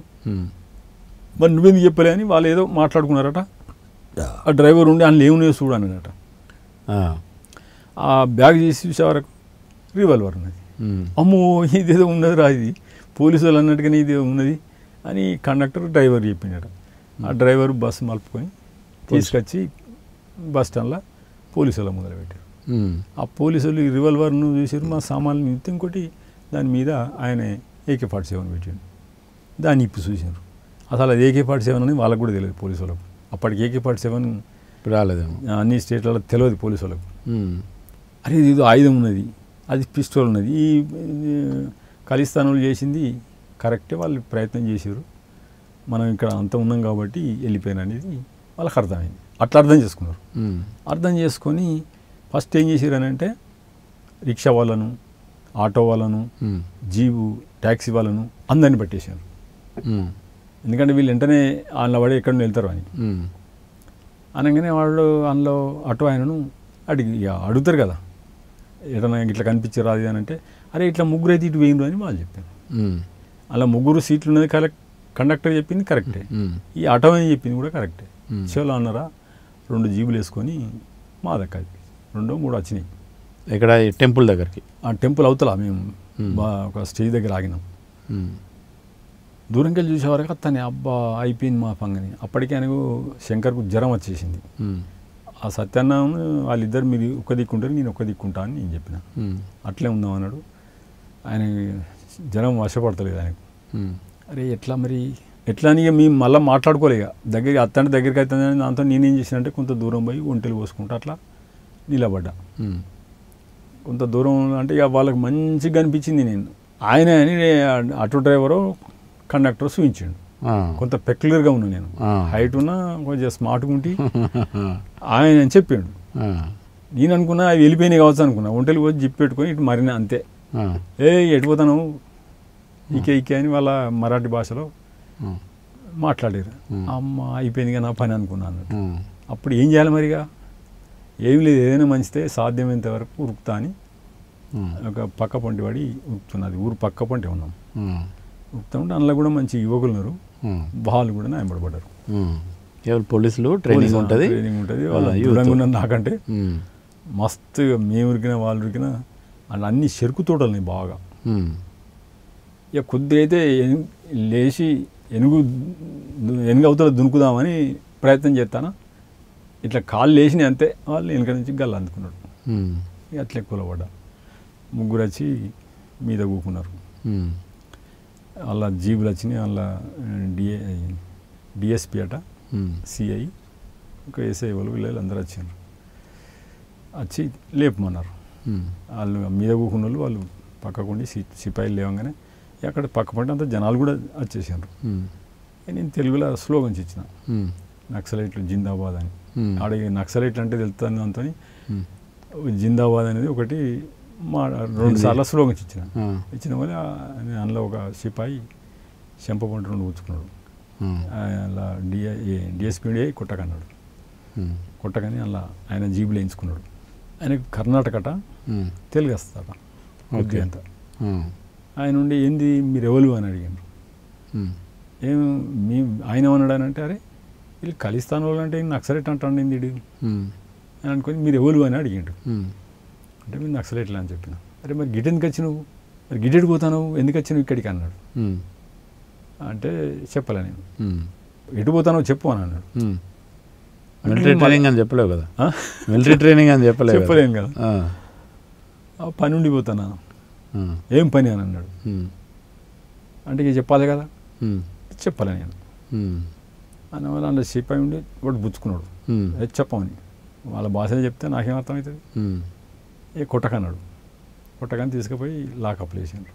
మరి నువ్వేందుకు చెప్పలే అని వాళ్ళు ఏదో మాట్లాడుకున్నారట. ఆ డ్రైవర్ ఉండి అందులో ఏమున్నాయో చూడనట. ఆ బ్యాగ్ చేసి చూసే వరకు రివాల్వర్ ఉన్నది. అమ్మో ఇదేదో ఉన్నది రా, ఇది పోలీసు వాళ్ళు అన్నట్టుగానే ఇది ఉన్నది అని కండక్టర్ డ్రైవర్ చెప్పిండట. ఆ డ్రైవర్ బస్సు మలుపుకొని తీసుకొచ్చి బస్ స్టాండ్లో పోలీసు వాళ్ళు మొదలుపెట్టారు. ఆ పోలీసు వాళ్ళు ఈ రివాల్వర్ను చూసారు, మా సామాన్లు ఇంకోటి దాని మీద ఆయన AK-47 పెట్టాడు. దాన్ని ఇప్పి చూసినారు. అసలు అది AK-47 అని వాళ్ళకు కూడా తెలియదు పోలీసు వాళ్ళకు. అప్పటికి AK-47 రాలేదేమో అన్ని స్టేట్లలో తెలియదు పోలీసు వాళ్ళకు. అరే ఇది ఆయుధం ఉన్నది, అది పిస్టోల్ ఉన్నది, ఈ ఖలిస్తానులు చేసింది కరెక్టే, వాళ్ళు ప్రయత్నం చేశారు, మనం ఇక్కడ అంత ఉన్నాం కాబట్టి వెళ్ళిపోయిన అనేది వాళ్ళకి అర్థమైంది. అట్లా అర్థం చేసుకున్నారు. అర్థం చేసుకొని ఫస్ట్ ఏం చేశారు అని అంటే రిక్షా వాళ్ళను, ఆటో వాళ్ళను, జీబు ట్యాక్సీ వాళ్ళను అందరిని పట్టేశారు. ఎందుకంటే వీళ్ళు వెంటనే వాళ్ళ పడి ఎక్కడ వెళ్తారు అని అనగానే వాళ్ళు అందులో ఆటో ఆయనను అడుగుతారు కదా, ఎటన్నా ఇట్లా కనిపించారు అది అని అంటే, అరే ఇట్లా ముగ్గురు అయితే ఇటు వేయండు అని వాళ్ళు చెప్పారు. అలా 3 సీట్లు ఉన్నది కండక్టర్ చెప్పింది కరెక్టే, ఈ ఆటో అని చెప్పింది కూడా కరెక్టే. చలో అన్నారా 2 జీబులు వేసుకొని మా దగ్గర 2, 3 వచ్చినాయి. ఇక్కడ టెంపుల్ దగ్గరికి, ఆ టెంపుల్ అవుతలా మేము ఒక స్టేజ్ దగ్గర ఆగినాం. దూరంకి వెళ్ళి చూసేవారికి అతని అబ్బా అయిపోయింది మా పంగని. అప్పటికే ఆయనకు శంకర్కు జ్వరం వచ్చేసింది. ఆ సత్యాన్న వాళ్ళిద్దరు మీరు ఒక్క దిక్కుంటారు, నేను ఒక్క దిక్కుంటా అని నేను చెప్పిన. అట్లే ఉందాం అన్నాడు. ఆయన జ్వరం వశపడతలేదు ఆయనకు. అరే ఎట్లా మరి ఎట్లా అని మేము మళ్ళీ మాట్లాడుకోలేక దగ్గరికి అత్తంటే దగ్గరికి అవుతుందని దాంతో నేనేం చేసినంటే కొంత దూరం పోయి ఒంటెలు పోసుకుంటా అట్లా నిలబడ్డా. కొంత దూరం అంటే ఇక వాళ్ళకి మంచిగా అనిపించింది. నేను ఆయన అని ఆటో డ్రైవరు కండక్టర్ చూపించాడు. కొంత పెక్యులర్గా ఉన్నా, నేను హైట్ ఉన్నా, కొంచెం స్మార్ట్గా ఉంటే ఆయన అని చెప్పాడు. నేను అనుకున్నా అవి వెళ్ళిపోయినాయి కావచ్చు అనుకున్నా. ఒంటెలు పోయి జిప్ పెట్టుకొని ఇటు మరిన అంతే. ఎటుపోతాను ఇకే అని వాళ్ళ మరాఠీ భాషలో మాట్లాడారు. అమ్మ అయిపోయిందిగా నా పని అనుకున్నాను. అప్పుడు ఏం చేయాలి మరిగా, ఏమి లేదు, ఏదైనా మంచితే సాధ్యమైనంత వరకు ఉరుకుతా అని ఒక పక్క పొంటి పడి ఉరుకుతున్నది. ఊరు పక్క పొంటి ఉన్నాం. ఉరుకుతా ఉంటే అందులో కూడా మంచి యువకులు ఉన్నారు, వాళ్ళు కూడా ఎంబడబడ్డారు. పోలీసులు ట్రైనింగ్ ఉంటుంది, వాళ్ళు దూరంగా ఉన్నారు నాకంటే. మస్తుగా మేము ఉరికినా వాళ్ళు ఉరికినా అలా అన్ని చెరుకు తోటలని బాగా. ఇక కొద్దిగా అయితే లేచి ఎనుగు అవతల దునుకుదామని ప్రయత్నం చేస్తాను. ఇట్లా కాళ్ళు లేచినాయి అంతే, వాళ్ళు వెనక నుంచి గల్ల అందుకున్నాడు. ఇక అట్లా కూలబడ్డా. 3 వచ్చి మీద కూకున్నారు. అలా జీబులు వచ్చినాయి. అలా డిఎస్పీ అట, సిఐ, ఒక ఎస్ఐ వాళ్ళు వీళ్ళు అందరూ వచ్చారు. వచ్చి లేపమన్నారు. వాళ్ళు మీద కూకున్న వాళ్ళు పక్కకుండి సిపాయిలు లేవగానే అక్కడ పక్క పడి అంతా జనాలు కూడా వచ్చేసారు. నేను తెలుగులో స్లోగన్స్ ఇచ్చిన, నక్సలైట్లు జిందాబాద్ అని. ఆడికి నక్సలైట్లు అంటే తెలుస్తాను అంతా జిందాబాద్ అనేది ఒకటి 2 సార్లు స్లోగన్స్ ఇచ్చిన వల్ల అందులో ఒక సిపాయి చెంపపంట 2 కూర్చుకున్నాడు. అలా డిఎస్పీ కొట్టకన్నాడు. కొట్టకని అలా ఆయన జీబులు వేయించుకున్నాడు. ఆయనకు కర్ణాటకట, తెలుగు వస్తాట కొద్దిగా అంత. ఆయన ఉండి ఏంది మీరు ఎవరు అని అడిగాను. ఆయన ఏమన్నాడనంటే, అరే వీళ్ళు ఖలిస్తాన్ వాళ్ళు అంటే నక్సలైట్ అంటాడు ఏంది అని అనుకొని మీరు ఎవరు అని అడిగిండు. అంటే మీరు నక్సలైట్లు అని చెప్పిన. అరే మరి గిట్ ఎందుకు వచ్చినావు, మరి గిట్టెడు పోతాను ఎందుకు వచ్చినావు ఇక్కడికి అన్నాడు. అంటే చెప్పలే నేను. ఎటు పోతానో చెప్పు అని అన్నాడు. మిలిటరీ ట్రైనింగ్ అని చెప్పలేవు కదా, మిలిటరీ ట్రైనింగ్ అని చెప్పలేము కదా. పని ఉండిపోతానా, ఏం పని అని అన్నాడు. అంటే ఇక చెప్పాలి కదా, చెప్పలే నేను అన్నవాళ్ళు. అందులో సిపాయి ఉండి వాడు బుచ్చుకున్నాడు. చెప్పమని వాళ్ళ భాషలో చెప్తే నాకేం అర్థమవుతుంది. కొట్టకన్నాడు. కొట్టకని తీసుకుపోయి లాకప్లు వేసాడు.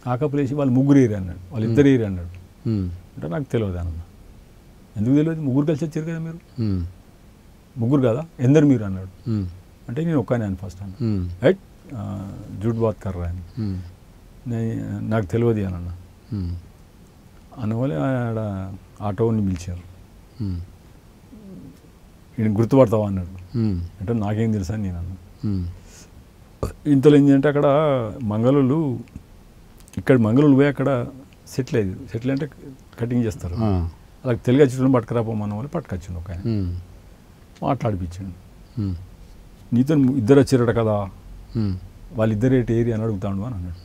లాకప్లు వేసి వాళ్ళు 3 ఏరి అన్నాడు, వాళ్ళు 2 ఏరి అన్నాడు. అంటే నాకు తెలియదు అన్న. ఎందుకు తెలియదు, 3 కలిసి వచ్చారు కదా మీరు, 3 కదా, ఎందరు మీరు అన్నాడు. అంటే నేను ఒక్కనే అని ఫస్ట్ అన్న. రైట్ జూట్ బాత్ కర్రా అని. నాకు తెలియదు అని అన్న. అందువల్ల ఆడ ఆటోని పిలిచారు. ఈయన గుర్తుపడతావా అన్నాడు. అంటే నాకేం తెలుసా అని నేను అన్నా. ఇంతలో ఏంటంటే అక్కడ మంగళూరు, ఇక్కడ మంగళూరు పోయి అక్కడ సెటిల్ అయ్యారు. సెటిల్ అంటే కటింగ్ చేస్తారు. అలా తెలుగు వచ్చి పట్టుకురాపోమన్న వాళ్ళు పట్టుకొచ్చిండు. ఒక ఆయన మాట్లాడిపించాడు. నీతో 2 వచ్చారట కదా, వాళ్ళిద్దరు ఏరియా అని అడుగుతాడు అని అన్నాడు.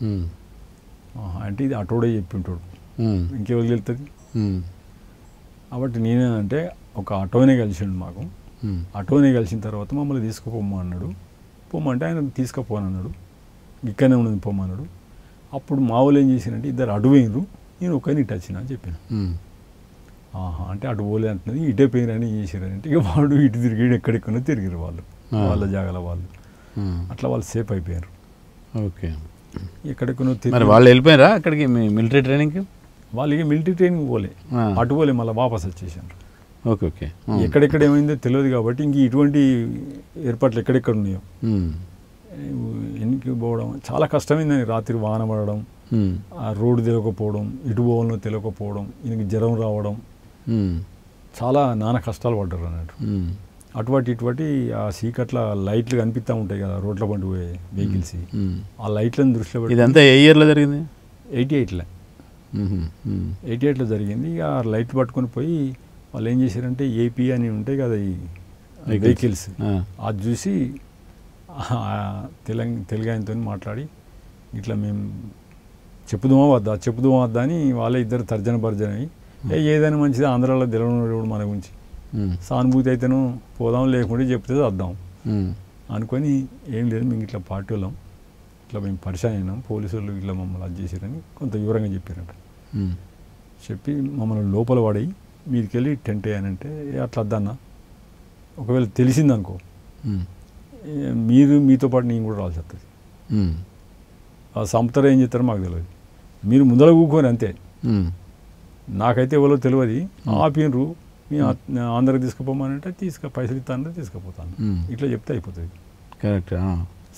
అంటే ఇది అటోడే చెప్పి ఉంటాడు, ఇంకెవరికి వెళ్తుంది. కాబట్టి నేనేంటే ఒక ఆటోనే కలిసిండు మాకు. ఆటోనే కలిసిన తర్వాత మమ్మల్ని తీసుకుపోమ్మా అన్నాడు. పొమ్మంటే ఆయన తీసుకుపోనన్నాడు. ఇక్కడనే ఉన్నది పొమ్మన్నాడు. అప్పుడు మా వాళ్ళు ఏం చేశారంటే 2 అటు పోయినరు, నేను ఒక్కని ఇటు వచ్చిన అని చెప్పాను. ఆహా అంటే అటు పోలే అంటున్నది, ఇటే పోయిరని చేసారని అంటే ఇక వాడు ఇటు తిరిగి ఎక్కడెక్కడో తిరిగారు వాళ్ళు, వాళ్ళ జాగాల వాళ్ళు. అట్లా వాళ్ళు సేఫ్ అయిపోయారు. ఓకే. ఎక్కడెక్కడో మరి తిరిగి వాళ్ళు వెళ్ళిపోయారా అక్కడికి మిలిటరీ ట్రైనింగ్కి? వాళ్ళు ఇక మిలిటరీ ట్రైనింగ్ పోలే, అటు పోలే, మళ్ళీ వాపస్ వచ్చేసారు. Okay okay. ఎక్కడెక్కడ ఏమైందో తెలియదు కాబట్టి ఇంక ఇటువంటి ఏర్పాట్లు ఎక్కడెక్కడ ఉన్నాయో ఎన్నికి పోవడం చాలా కష్టమైందని. రాత్రి వాన పడడం, ఆ రోడ్డు తెలియకపోవడం, ఇటు పోవాలో తెలియకపోవడం, ఈయనకి జ్వరం రావడం, చాలా నానా కష్టాలు పడ్డారు అన్నట్టు. అటువంటి ఆ సీకట్ల లైట్లు కనిపిస్తూ ఉంటాయి కదా రోడ్ల పంట పోయే వెహికల్స్, ఆ లైట్లను దృష్టిలో పెట్టి. ఇదంతా ఏ ఇయర్లో జరిగింది? 88లో 88లో జరిగింది. ఇక ఆ లైట్ పట్టుకొని పోయి వాళ్ళు ఏం చేశారంటే ఏపీ అని ఉంటాయి కదా ఈ వెహికల్స్, అది చూసి తెలుగాయనతో మాట్లాడి ఇట్లా మేము చెప్పుదామా వద్దా అని వాళ్ళే ఇద్దరు తర్జన భర్జన అయ్యి, ఏదైనా మంచిది ఆంధ్రాలో తెలవడు మన గురించి, సానుభూతి అయితేనూ పోదాం, లేకుంటే చెప్తే వద్దాం అనుకొని, ఏం లేదు మేము ఇట్లా పార్టీ వాళ్ళం, ఇట్లా మేము పరిచయం అయినాం, పోలీసు వాళ్ళు ఇట్లా మమ్మల్ని అది చేశారని కొంత వివరంగా చెప్పారంట. చెప్పి మమ్మల్ని లోపల పడి మీదికి వెళ్ళి టెంట్ వేయనంటే అట్లా వద్దన్నా, ఒకవేళ తెలిసిందనుకో మీతో పాటు నేను కూడా రావాల్సి వస్తుంది, ఆ సంపతరు ఏం చేస్తారో మాకు తెలియదు, మీరు ముందర కూకొని అంతే, నాకైతే ఎవరో తెలియదు, ఆపినరు మీ ఆంధ్రాకి తీసుకుపోమానంటే పైసలు ఇస్తానంటే తీసుకుపోతాను, ఇట్లా చెప్తే అయిపోతుంది. కరెక్ట్.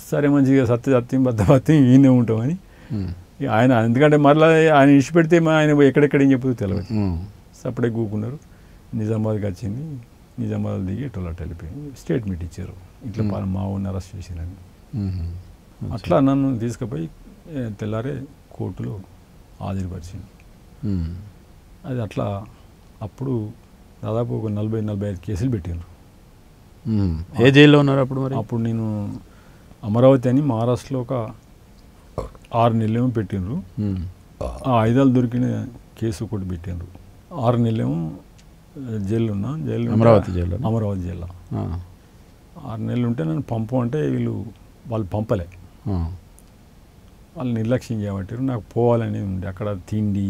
సరే మంచిగా సత్యం బద్దపత్యం ఈయనే ఉంటామని ఆయన, ఎందుకంటే మరలా ఆయన ఇష్ట పెడితే ఆయన ఎక్కడెక్కడ ఏం చెప్తుందో తెలియదు, సపడే కూకున్నారు. నిజామాబాద్కి వచ్చింది, నిజామాబాద్ దిగి ఇట్లా వెళ్ళిపోయింది, స్టేట్మెంట్ ఇచ్చారు ఇట్లా మా ఊరిని అరెస్ట్ చేసిరని. అట్లా నన్ను తీసుకుపోయి తెల్లారే కోర్టులో హాజరుపరిచింది. అది అట్లా అప్పుడు దాదాపు ఒక 40-45 కేసులు పెట్టారు. ఏ జైల్లో ఉన్నారు అప్పుడు? మరి అప్పుడు నేను అమరావతి అని మహారాష్ట్రలో ఒక 6 నెలలేమో పెట్టిండ్రు, ఆ ఆయుధాలు దొరికిన కేసు ఒకటి పెట్టిండ్రు. 6 నెలలేమో జైల్లో ఉన్నా, అమరావతి జైల్లో 6 నెలలు ఉంటే నన్ను పంపు అంటే వాళ్ళు పంపలే, వాళ్ళు నిర్లక్ష్యం చేయబట్టారు. నాకు పోవాలని ఉండే, అక్కడ తిండి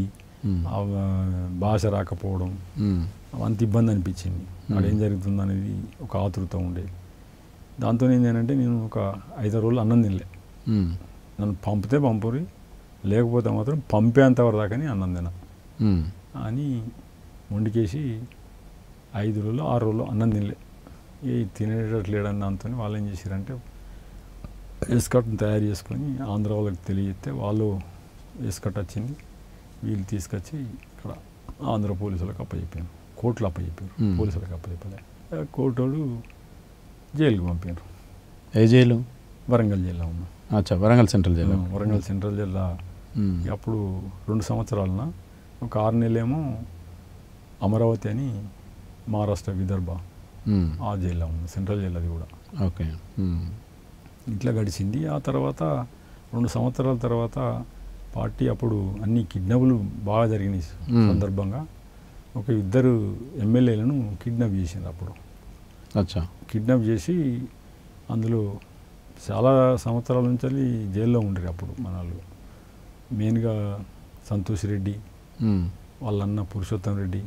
భాష రాకపోవడం అంత ఇబ్బంది అనిపించింది, అక్కడ ఏం జరుగుతుంది అనేది ఒక ఆతృత ఉండే. దాంతో ఏంటంటే నేను ఒక 5 రోజులు అన్నం తినలే, నన్ను పంపితే పంపురి, లేకపోతే మాత్రం పంపేంతవరకు దాకాని అన్నం తిన అని మొండికేసి 5 రోజులు 6 రోజులు అన్నం తినలే. తినేటట్టు లేడని దాంతో వాళ్ళు ఏం చేశారంటే ఎస్కట్ని తయారు చేసుకొని ఆంధ్ర వాళ్ళకి తెలియజేస్తే వాళ్ళు ఎస్కట్ వచ్చింది, వీళ్ళు తీసుకొచ్చి ఇక్కడ ఆంధ్ర పోలీసులకు అప్పచెప్పాను, కోర్టులో అప్పచెప్పారు, పోలీసులకు అప్పచెప్పలే. కోర్టు వాళ్ళు జైలుకి పంపారు. ఏ జైలు? వరంగల్ జిల్లా ఉన్నా. అచ్చా, వరంగల్ సెంట్రల్ జిల్లా. వరంగల్ సెంట్రల్ జిల్లా. అప్పుడు 2 సంవత్సరాలన ఒక 6 నెలలేమో అమరావతి అని మహారాష్ట్ర విదర్భ ఆ జైల్లో ఉంది, సెంట్రల్ జైలు అది కూడా. ఓకే. ఇట్లా గడిచింది. ఆ తర్వాత 2 సంవత్సరాల తర్వాత పార్టీ అప్పుడు అన్ని కిడ్నాపులు బాగా జరిగినాయి సందర్భంగా ఒక 2 ఎమ్మెల్యేలను కిడ్నాప్ చేసింది అప్పుడు. అచ్చా. కిడ్నాప్ చేసి అందులో చాలా సంవత్సరాల నుంచి జైల్లో ఉండరు అప్పుడు మన వాళ్ళు. మెయిన్గా సంతోష్ రెడ్డి, వాళ్ళన్న పురుషోత్తం రెడ్డి,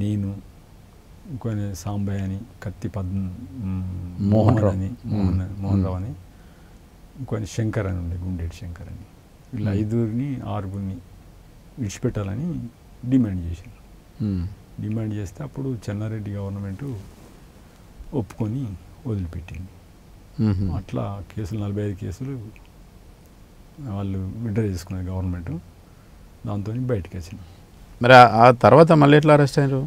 నేను, ఇంకొని సాంబయ్య అని, కత్తి మోహన్ రావు అని, ఇంకొని శంకర్ అని ఉండే, గుండెటి శంకర్ అని, వీళ్ళ 5గురిని 6గురిని విడిచిపెట్టాలని డిమాండ్ చేశారు. డిమాండ్ చేస్తే అప్పుడు చెన్నారెడ్డి గవర్నమెంటు ఒప్పుకొని వదిలిపెట్టింది. అట్లా కేసులు 45 కేసులు వాళ్ళు విడ్డ్రా చేసుకున్నారు గవర్నమెంట్. దాంతో బయటకు వచ్చింది. మరి ఆ తర్వాత మళ్ళీ ఎట్లా అరెస్ట్ అయ్యారు?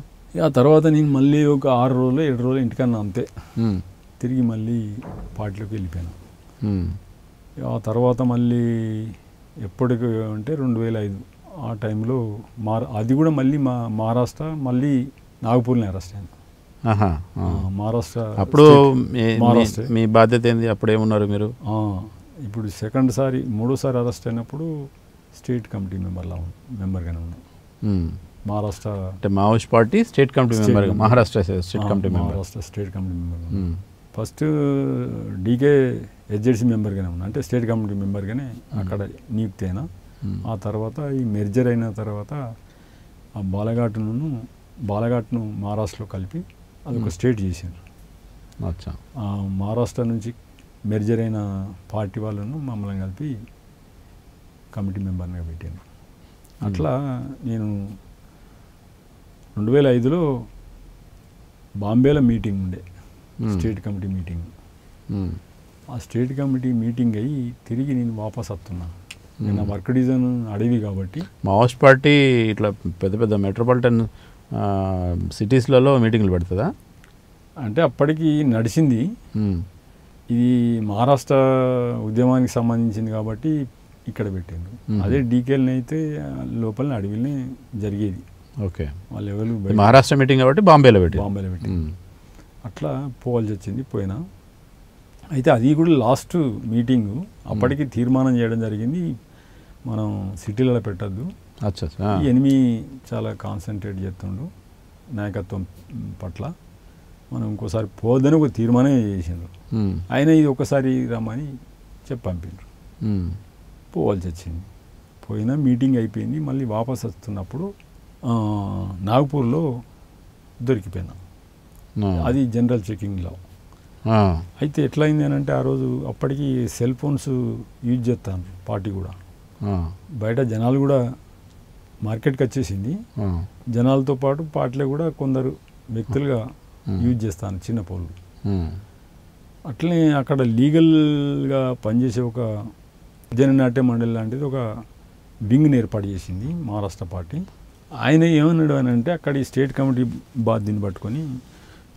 ఆ తర్వాత నేను మళ్ళీ ఒక 6 రోజులు 7 రోజులు ఇంటికన్నా అంతే, తిరిగి మళ్ళీ పార్టీలోకి వెళ్ళిపోయాను. ఆ తర్వాత మళ్ళీ ఎప్పటికి అంటే 2005 ఆ టైంలో అది కూడా మళ్ళీ మహారాష్ట్ర మళ్ళీ నాగపూర్ని అరెస్ట్ అయ్యాను. మహారాష్ట్ర. అప్పుడు మీ బాధ్యత ఏంది? అప్పుడు ఏమున్నారు మీరు? ఇప్పుడు మూడోసారి అరెస్ట్ అయినప్పుడు స్టేట్ కమిటీ మెంబర్గానే ఉన్నాను. మహారాష్ట్ర అంటే Maoist party state committee member, Maharashtra state committee member. First DK HZC మెంబర్గానే ఉన్నా, అంటే స్టేట్ కమిటీ మెంబర్గానే అక్కడ నియుక్తి అయినా. ఆ తర్వాత ఈ మెర్జర్ అయిన తర్వాత ఆ బాలఘాట్ను మహారాష్ట్రలో కలిపి అదొక స్టేట్ చేశారు. అచ్చా. మహారాష్ట్ర నుంచి మెర్జర్ అయిన పార్టీ వాళ్ళను మమ్మల్ని కలిపి కమిటీ మెంబర్గా పెట్టాను. అట్లా నేను 2005లో బాంబేలో మీటింగ్ ఉండే, స్టేట్ కమిటీ మీటింగ్. ఆ స్టేట్ కమిటీ మీటింగ్ అయ్యి తిరిగి నేను వాపస్ వస్తున్నా. నేను వర్క్ డిజైన్ అడవి కాబట్టి మావోయిస్ట్ పార్టీ ఇట్లా పెద్ద పెద్ద మెట్రోపాలిటన్ సిటీస్లలో మీటింగ్లు పెడుతుందా? అంటే అప్పటికి నడిచింది. ఇది మహారాష్ట్ర ఉద్యమానికి సంబంధించింది కాబట్టి ఇక్కడ పెట్టాను. అదే డీకేల్ని అయితే లోపల అడవిలోనే జరిగేది. ఓకే. వాళ్ళు ఎవరు మహారాష్ట్ర మీటింగ్ కాబట్టి బాంబేలో పెట్టి అట్లా పోవాల్సి వచ్చింది. పోయినా అయితే అది కూడా లాస్ట్ మీటింగు. అప్పటికి తీర్మానం చేయడం జరిగింది, మనం సిటీలలో పెట్టద్దు. ఈ ఎనిమి చాలా కాన్సన్ట్రేట్ చేస్తుండు నాయకత్వం పట్ల, మనం ఇంకోసారి పోవద్దని ఒక తీర్మానం చేసిండ్రు. ఆయన ఇది ఒకసారి రమ్మని చెప్పి పంపిండ్రు. పోవాల్సి వచ్చింది. పోయినా మీటింగ్ అయిపోయింది. మళ్ళీ వాపస్ వస్తున్నప్పుడు నాగపూర్లో దొరికిపోయినా. అది జనరల్ చెకింగ్లో. అయితే ఎట్లయింది అని అంటే ఆ రోజు అప్పటికి సెల్ ఫోన్స్ యూజ్ చేస్తాను పార్టీ కూడా. బయట జనాలు కూడా మార్కెట్కి వచ్చేసింది. జనాలతో పాటు పార్టీలో కూడా కొందరు వ్యక్తులుగా యూజ్ చేస్తాను చిన్న పోళ్ళు. అట్లనే అక్కడ లీగల్గా పనిచేసే ఒక జననాట్య మండలి లాంటిది ఒక వింగ్ని ఏర్పాటు చేసింది మహారాష్ట్ర పార్టీ. ఆయన ఏమన్నాడు అని అంటే అక్కడ ఈ స్టేట్ కమిటీ బాధ్యతని పట్టుకొని,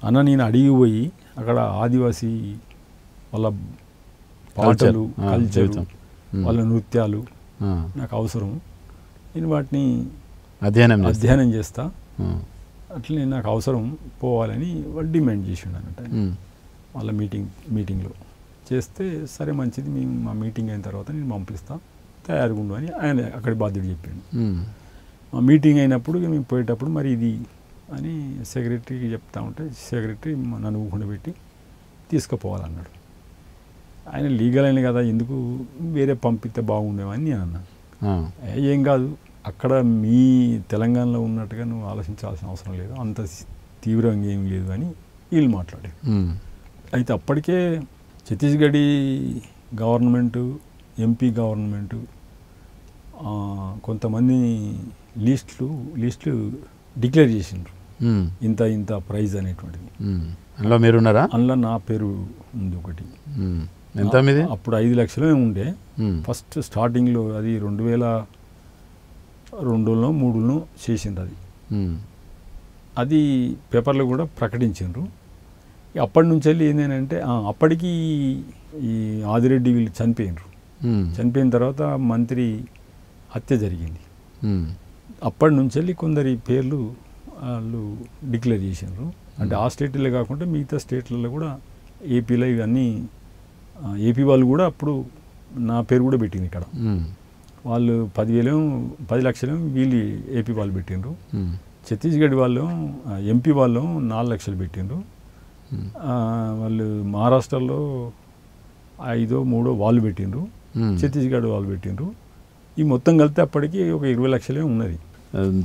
అన్న నేను అడిగి పోయి అక్కడ ఆదివాసీ వాళ్ళ పాటలు, కల్చర్, వాళ్ళ నృత్యాలు నాకు అవసరం, నేను వాటిని అధ్యయనం చేస్తా, అట్లనే నాకు అవసరం పోవాలని వాళ్ళు డిమాండ్ చేసిండు అన్నట్టు. వాళ్ళ మీటింగ్లో చేస్తే సరే మంచిది, మేము మా మీటింగ్ అయిన తర్వాత నేను పంపిస్తా, తయారుగా ఉండు అని ఆయన అక్కడి బాధ్యుడు చెప్పాడు. మా మీటింగ్ అయినప్పుడు మేము పోయేటప్పుడు మరి ఇది అని సెక్రటరీకి చెప్తా ఉంటే సెక్రటరీ నన్ను ఊకుండబెట్టి తీసుకుపోవాలన్నాడు. ఆయన లీగల్ అయిన కదా, ఎందుకు వేరే పంపిస్తే బాగుండేవని నేను అన్నా. ఏం కాదు, అక్కడ మీ తెలంగాణలో ఉన్నట్టుగా నువ్వు ఆలోచించాల్సిన అవసరం లేదు, అంత తీవ్రంగా ఏం లేదు అని వీళ్ళు మాట్లాడారు. అయితే అప్పటికే ఛత్తీస్గఢీ గవర్నమెంటు, ఎంపీ గవర్నమెంటు కొంతమంది లిస్టులు డిక్లేర్ చేసిండ్రు, ఇంత ప్రైజ్ అనేటువంటిది. అందులో మీరున్నారా? అందులో నా పేరు ఉంది ఒకటి. ఎంత మీది? అప్పుడు 5 లక్షలు ఉండే ఫస్ట్ స్టార్టింగ్లో. అది 2002లో 2003లో చేసిండ్రు. అది పేపర్లో కూడా ప్రకటించిండ్రు. అప్పటి నుంచి వెళ్ళి ఏంటంటే అప్పటికి ఈ ఆదిరెడ్డి వీళ్ళు చనిపోయినరు. చనిపోయిన తర్వాత మంత్రి హత్య జరిగింది. అప్పటి నుంచి వెళ్ళి కొందరి పేర్లు వాళ్ళు డిక్లేర్ చేసినారు. అంటే ఆ స్టేట్లో కాకుండా మిగతా స్టేట్లలో కూడా, ఏపీలో ఇవన్నీ ఏపీ వాళ్ళు కూడా అప్పుడు నా పేరు కూడా పెట్టింది ఇక్కడ. వాళ్ళు 10 లక్షలు వీళ్ళు ఏపీ వాళ్ళు పెట్టిండ్రు. ఛత్తీస్గఢ్ వాళ్ళు ఎంపీ వాళ్ళు 4 లక్షలు పెట్టిండ్రు. వాళ్ళు మహారాష్ట్రలో 5-3 వాళ్ళు పెట్టిండ్రు, ఛత్తీస్గఢ్ వాళ్ళు పెట్టిండ్రు. ఈ మొత్తం కలిపితే అప్పటికి ఒక 20 లక్షలే ఉన్నది.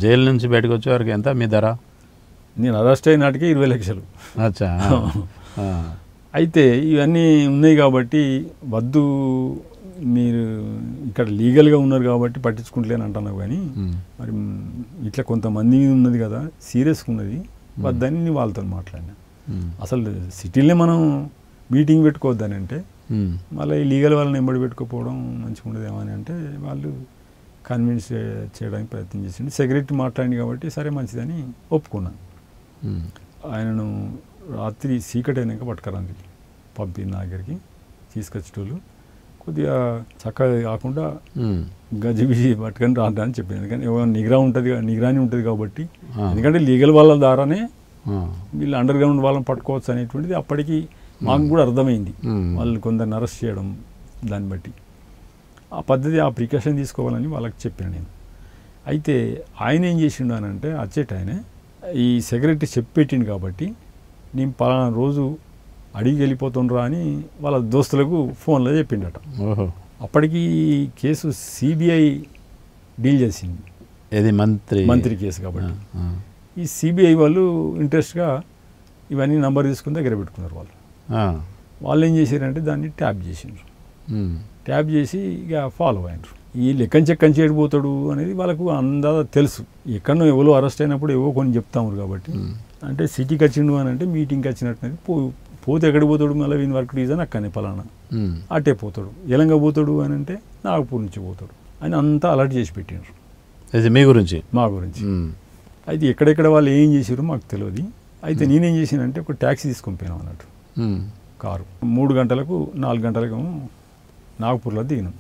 జైలు నుంచి బయటకు వచ్చే వరకు ఎంత మీ ధర? నేను అరెస్ట్ అయిన నాటికే 20 లక్షలు. అచ్చా. అయితే ఇవన్నీ ఉన్నాయి కాబట్టి వద్దు, మీరు ఇక్కడ లీగల్గా ఉన్నారు కాబట్టి పట్టించుకుంటలేని అంటున్నావు, కానీ మరి ఇట్లా కొంతమంది ఉన్నది కదా, సీరియస్గా ఉన్నది, వద్దని వాళ్ళతో మాట్లాడినా. అసలు సిటీలో మనం మీటింగ్ పెట్టుకోవద్దని అంటే మళ్ళీ ఈ లీగల్ వాళ్ళని ఎంబడి పెట్టుకోపోవడం మంచిగా ఉండదేమో అని అంటే వాళ్ళు కన్విన్స్ చేయడానికి ప్రయత్నం చేసిండు. సెక్రటరీ మాట్లాడింది కాబట్టి సరే మంచిదని ఒప్పుకున్నాను. ఆయనను రాత్రి చీకటి అయినాక పట్టుకరండి పంపి నా దగ్గరికి తీసుకొచ్చేటోళ్ళు. కొద్దిగా చక్కగా కాకుండా గజిబిజి పట్టుకొని రాండి అని చెప్పింది. ఎందుకంటే నిగరాని ఉంటుంది కాబట్టి, ఎందుకంటే లీగల్ వాళ్ళ ద్వారానే వీళ్ళు అండర్ గ్రౌండ్ వాళ్ళని పట్టుకోవచ్చు అనేటువంటిది అప్పటికి మాకు కూడా అర్థమైంది. వాళ్ళు కొందరిని అరెస్ట్ చేయడం దాన్ని బట్టి ఆ పద్ధతి, ఆ ప్రికాషన్ తీసుకోవాలని వాళ్ళకి చెప్పాను నేను. అయితే ఆయన ఏం చేసిండు అని అంటే ఆయన ఈ సెక్రటరీ చెప్పెట్టిండు కాబట్టి నేను పలానా రోజు అడిగి వెళ్ళిపోతుండ్రా అని వాళ్ళ దోస్తులకు ఫోన్లో చెప్పిండట. అప్పటికి కేసు సిబిఐ డీల్ చేసింది. ఏది మంత్రి కేసు కాబట్టి. ఈ సిబిఐ వాళ్ళు ఇంట్రెస్ట్గా ఇవన్నీ నంబర్ తీసుకుని దగ్గర పెట్టుకున్నారు. వాళ్ళు ఏం చేశారంటే దాన్ని ట్యాప్ చేసిండ్రు. ట్యాప్ చేసి ఇక ఫాలో అయినారు. ఈ లెక్కంచెక్కని చేయడిపోతాడు అనేది వాళ్ళకు అందాజ తెలుసు. ఎక్కడో ఎవరో అరెస్ట్ అయినప్పుడు ఏవో కొన్ని చెప్తాము కాబట్టి. అంటే సిటీకి వచ్చిండు అని అంటే మీటింగ్కి వచ్చినట్టు పోతే ఎక్కడికి పోతాడు, మళ్ళీ వీని వర్క్ రీజన్ అక్కనే పలానా అటే పోతాడు. ఎలంగా పోతాడు అని అంటే నాగపూర్ నుంచి పోతాడు అని అంతా అలర్ట్ చేసి పెట్టినారు. మీ గురించి మా గురించి. అయితే ఎక్కడెక్కడ వాళ్ళు ఏం చేసారో మాకు తెలియదు. అయితే నేనేం చేశానంటే ఒక ట్యాక్సీ తీసుకొని పోయినాం అన్నట్టు. కారు 3 గంటలకు 4 గంటలకు నాగపూర్లో దిగినాం.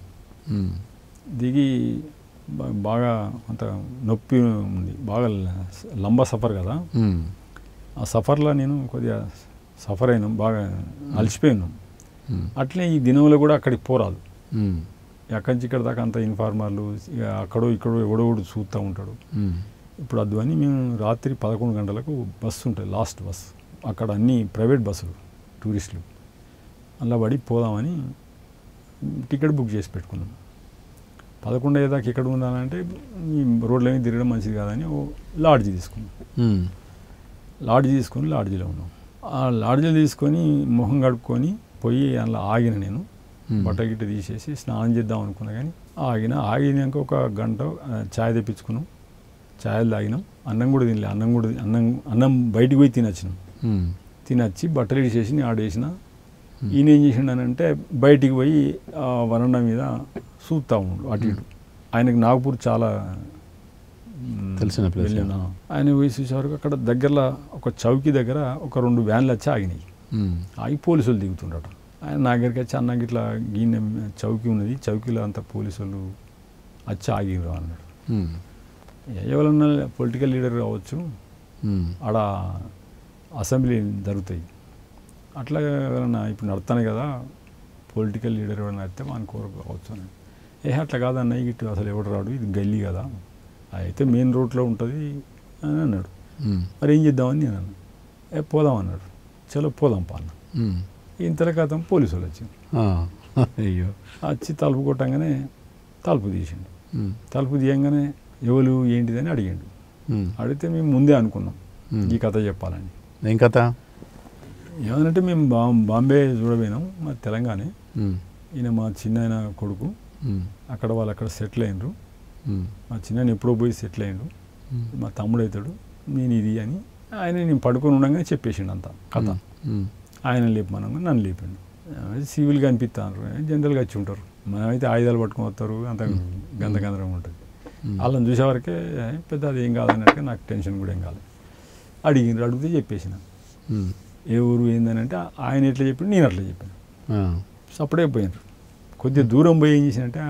దిగి బాగా అంత నొప్పి ఉంది, బాగా లంబా సఫర్ కదా. ఆ సఫర్లో నేను కొద్దిగా సఫర్ అయినాం, బాగా అలసిపోయినాం. అట్లే ఈ దినంలో కూడా అక్కడికి పోరాదు. ఎక్కడి నుంచి ఇక్కడ దాకా అంత ఇన్ఫార్మర్లు ఇక అక్కడో ఇక్కడో ఎవడోడు చూస్తూ ఉంటాడు. ఇప్పుడు అద్దు అని మేము రాత్రి 11 గంటలకు బస్సు ఉంటుంది, లాస్ట్ బస్సు. అక్కడ అన్ని ప్రైవేట్ బస్సులు టూరిస్టులు అలా పడి పోదామని టికెట్ బుక్ చేసి పెట్టుకున్నాం. 11 అయ్యేదాకా ఎక్కడ ఉండాలంటే ఈ రోడ్లన్నీ తిరగడం మంచిది కాదని లాడ్జీ తీసుకున్నాం. లాడ్జీ తీసుకొని లాడ్జీలో ఉన్నాం. ఆ లాడ్జీలో తీసుకొని మొహం గడుపుకొని పోయి అందులో ఆగిన. నేను బట్ట గిట్ట తీసేసి స్నానం చేద్దాం అనుకున్నా, కానీ ఆగినాక ఒక గంట ఛాయ్ తెప్పించుకున్నాం. ఛాయలు తాగినాం. అన్నం కూడా తినలే. అన్నం బయటికి పోయి తినొచ్చినాం. తినొచ్చి బట్టలు ఇడిచేసి ఆడేసిన. ఈయన ఏం చేసిండనంటే బయటికి పోయి వరండా మీద చూస్తూ ఉండు అటు ఇటు. ఆయనకు నాగపూర్ చాలా తెలిసిన ప్లేస్. ఆయన పోయి చూసేవారు అక్కడ దగ్గరలో ఒక చౌకీ దగ్గర ఒక 2 వ్యాన్లు వచ్చి ఆగినాయి. ఆగి పోలీసులు దిగుతుండట. ఆయన నా దగ్గరికి వచ్చి అన్నకి ఇట్లా గీన చౌకీ ఉన్నది, చౌకీలో అంత పోలీసులు వచ్చి ఆగిరు అన్నాడు. ఎవరన్నా పొలిటికల్ లీడర్ కావచ్చు, ఆడ అసెంబ్లీ జరుగుతాయి, అట్లా ఎవరన్నా ఇప్పుడు నడుతానే కదా పొలిటికల్ లీడర్ ఎవరైనా అయితే మన కోరిక కావచ్చు అని. అట్లా కాదన్న ఇటు అసలు ఎవడు రాడు, ఇది గల్లీ కదా, అయితే మెయిన్ రోడ్లో ఉంటుంది అని అన్నాడు. మరి ఏం చేద్దామని నేను అన్నాను. పోదాం అన్నాడు. చలో పోదాం పా అన్న. ఇంతలో కాతం పోలీసు వాళ్ళు వచ్చింది. అయ్యో. వచ్చి తలుపు కొట్టంగానే తలుపు తీసిండు. తలుపు తీయంగానే ఎవరు ఏంటిదని అడిగాడు. అడిగితే మేము ముందే అనుకున్నాం ఈ కథ చెప్పాలని. ఏం కథ? ఏమనంటే మేము బాంబే చూడబోయినాం, మా తెలంగాణ. ఈయన మా చిన్న కొడుకు, అక్కడ వాళ్ళు అక్కడ సెటిల్ అయినరు. మా చిన్న ఎప్పుడో పోయి సెటిల్ అయ్యిండు. మా తమ్ముడు అవుతాడు, నేను ఇది అని ఆయన నేను పడుకొని ఉండగానే చెప్పేసిండు అంత కథ. ఆయన లేపమనగా నన్ను లేపిండు. సివిల్గా అనిపిస్తాను, జనరల్గా వచ్చి ఉంటారు. మనమైతే ఆయుధాలు పట్టుకొని వస్తారు, అంత గందరగందరం ఉంటుంది. వాళ్ళని చూసేవరకే పెద్ద అది ఏం కాదన్నట్టుగా నాకు టెన్షన్ కూడా ఏం కాలేదు. అడిగితే చెప్పేసిన. ఏ ఊరు ఏందని అంటే ఆయన ఎట్లా చెప్పిండు, నేను అట్లా చెప్పాను. అప్పుడే పోయినారు. కొద్దిగా దూరం పోయి ఏం చేసినంటే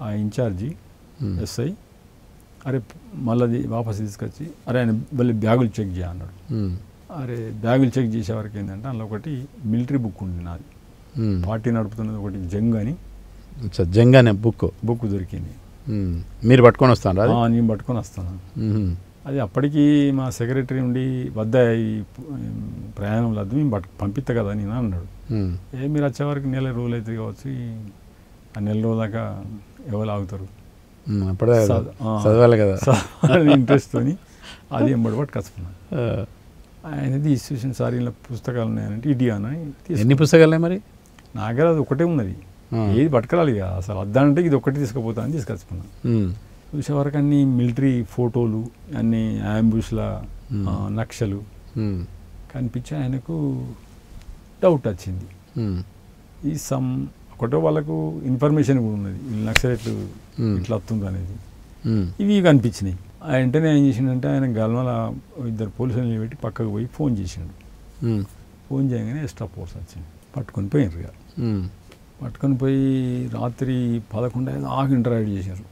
ఆ ఇన్ఛార్జి ఎస్ఐ అరే మళ్ళీ వాపస్ తీసుకొచ్చి అరే ఆయన మళ్ళీ బ్యాగులు చెక్ చేయ అన్నాడు. అరే బ్యాగులు చెక్ చేసేవారికి ఏంటంటే అందులో ఒకటి మిలిటరీ బుక్ ఉంది నాది, పార్టీ నడుపుతున్నది ఒకటి జంగ్ అని. జంగ్ అనే బుక్ దొరికింది. మీరు పట్టుకొని వస్తాను? నేను పట్టుకొని వస్తాను. అది అప్పటికి మా సెక్రటరీ ఉండి వద్ద ఈ ప్రయాణం లేదు, మేము పంపిస్తా కదా నేను అన్నాడు. మీరు వచ్చేవారికి 1 నెల రోజులు అవుతుంది కావచ్చు, ఆ 1 నెల రోజుల దాకా ఎవరు ఆగుతారు, చదవాలి కదా ఇంట్రెస్ట్తో అది ఎంబడి పట్టుకొచ్చుకున్నాను. ఆయనది ఇన్స్టిట్యూషన్ సార్ ఇలా పుస్తకాలు ఉన్నాయనంటే ఇటీ అని. ఎన్ని పుస్తకాలు మరి? నా దగ్గర అది ఒకటే ఉన్నది, ఏది పట్టుకురాలి ఇక అసలు వద్దానంటే ఇది ఒకటి తీసుకుపోతా అని తీసుకొచ్చుకున్నాను. చూసేవరకు అన్ని మిలిటరీ ఫోటోలు, అన్ని అంబుష్ల నక్షలు కనిపించి ఆయనకు డౌట్ వచ్చింది. ఈ ఒకటో వాళ్ళకు ఇన్ఫర్మేషన్ కూడా ఉన్నది, వీళ్ళు నక్సలైట్లు ఇట్లా వస్తుంది అనేది. ఇవి కనిపించినాయి. వెంటనే ఏం చేసిండంటే ఆయన గల్మల 2 పోలీసులు పెట్టి పక్కకు పోయి ఫోన్ చేసిండు. ఫోన్ చేయగానే ఎక్స్ట్రా ఫోర్స్ వచ్చింది, పట్టుకొని పోయినారు ఇక. పట్టుకొని పోయి రాత్రి 11 ఆగి ఇంటరాక్ట్ చేశారు.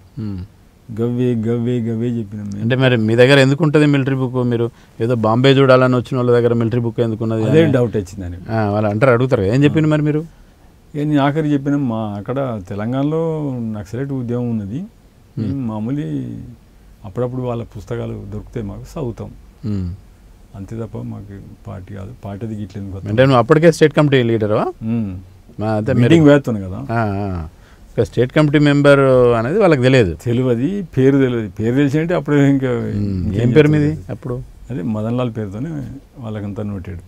గవ్వే గవ్వే గవ్వే చెప్పినాం. అంటే మరి మీ దగ్గర ఎందుకు ఉంటుంది మిలిటరీ బుక్? మీరు ఏదో బాంబే చూడాలని వచ్చిన వాళ్ళ దగ్గర మిలిటరీ బుక్ ఎందుకున్నది? అదే డౌట్ వచ్చిందని వాళ్ళు అంటారు, అడుగుతారు. ఏం చెప్పింది మరి మీరు? నేను ఆఖరి చెప్పినాం, మా అక్కడ తెలంగాణలో నక్సలైట్ ఉద్యమం ఉన్నది, మామూలు అప్పుడప్పుడు వాళ్ళ పుస్తకాలు దొరికితే మాకు చదువుతాం, అంతే తప్ప మాకు పార్టీ కాదు. పార్టీ అది గిట్లేదు. అంటే నువ్వు అప్పటికే స్టేట్ కమిటీ లీడరా? మీటింగ్ వేస్తున్నాను కదా, ఒక స్టేట్ కమిటీ మెంబర్ అనేది వాళ్ళకి తెలియదు. పేరు తెలిసి అంటే అప్పుడు ఇంకా ఏం పేరు మీది అప్పుడు? అదే మదన్ లాల్ పేరుతోనే వాళ్ళకంతా నోటాడు.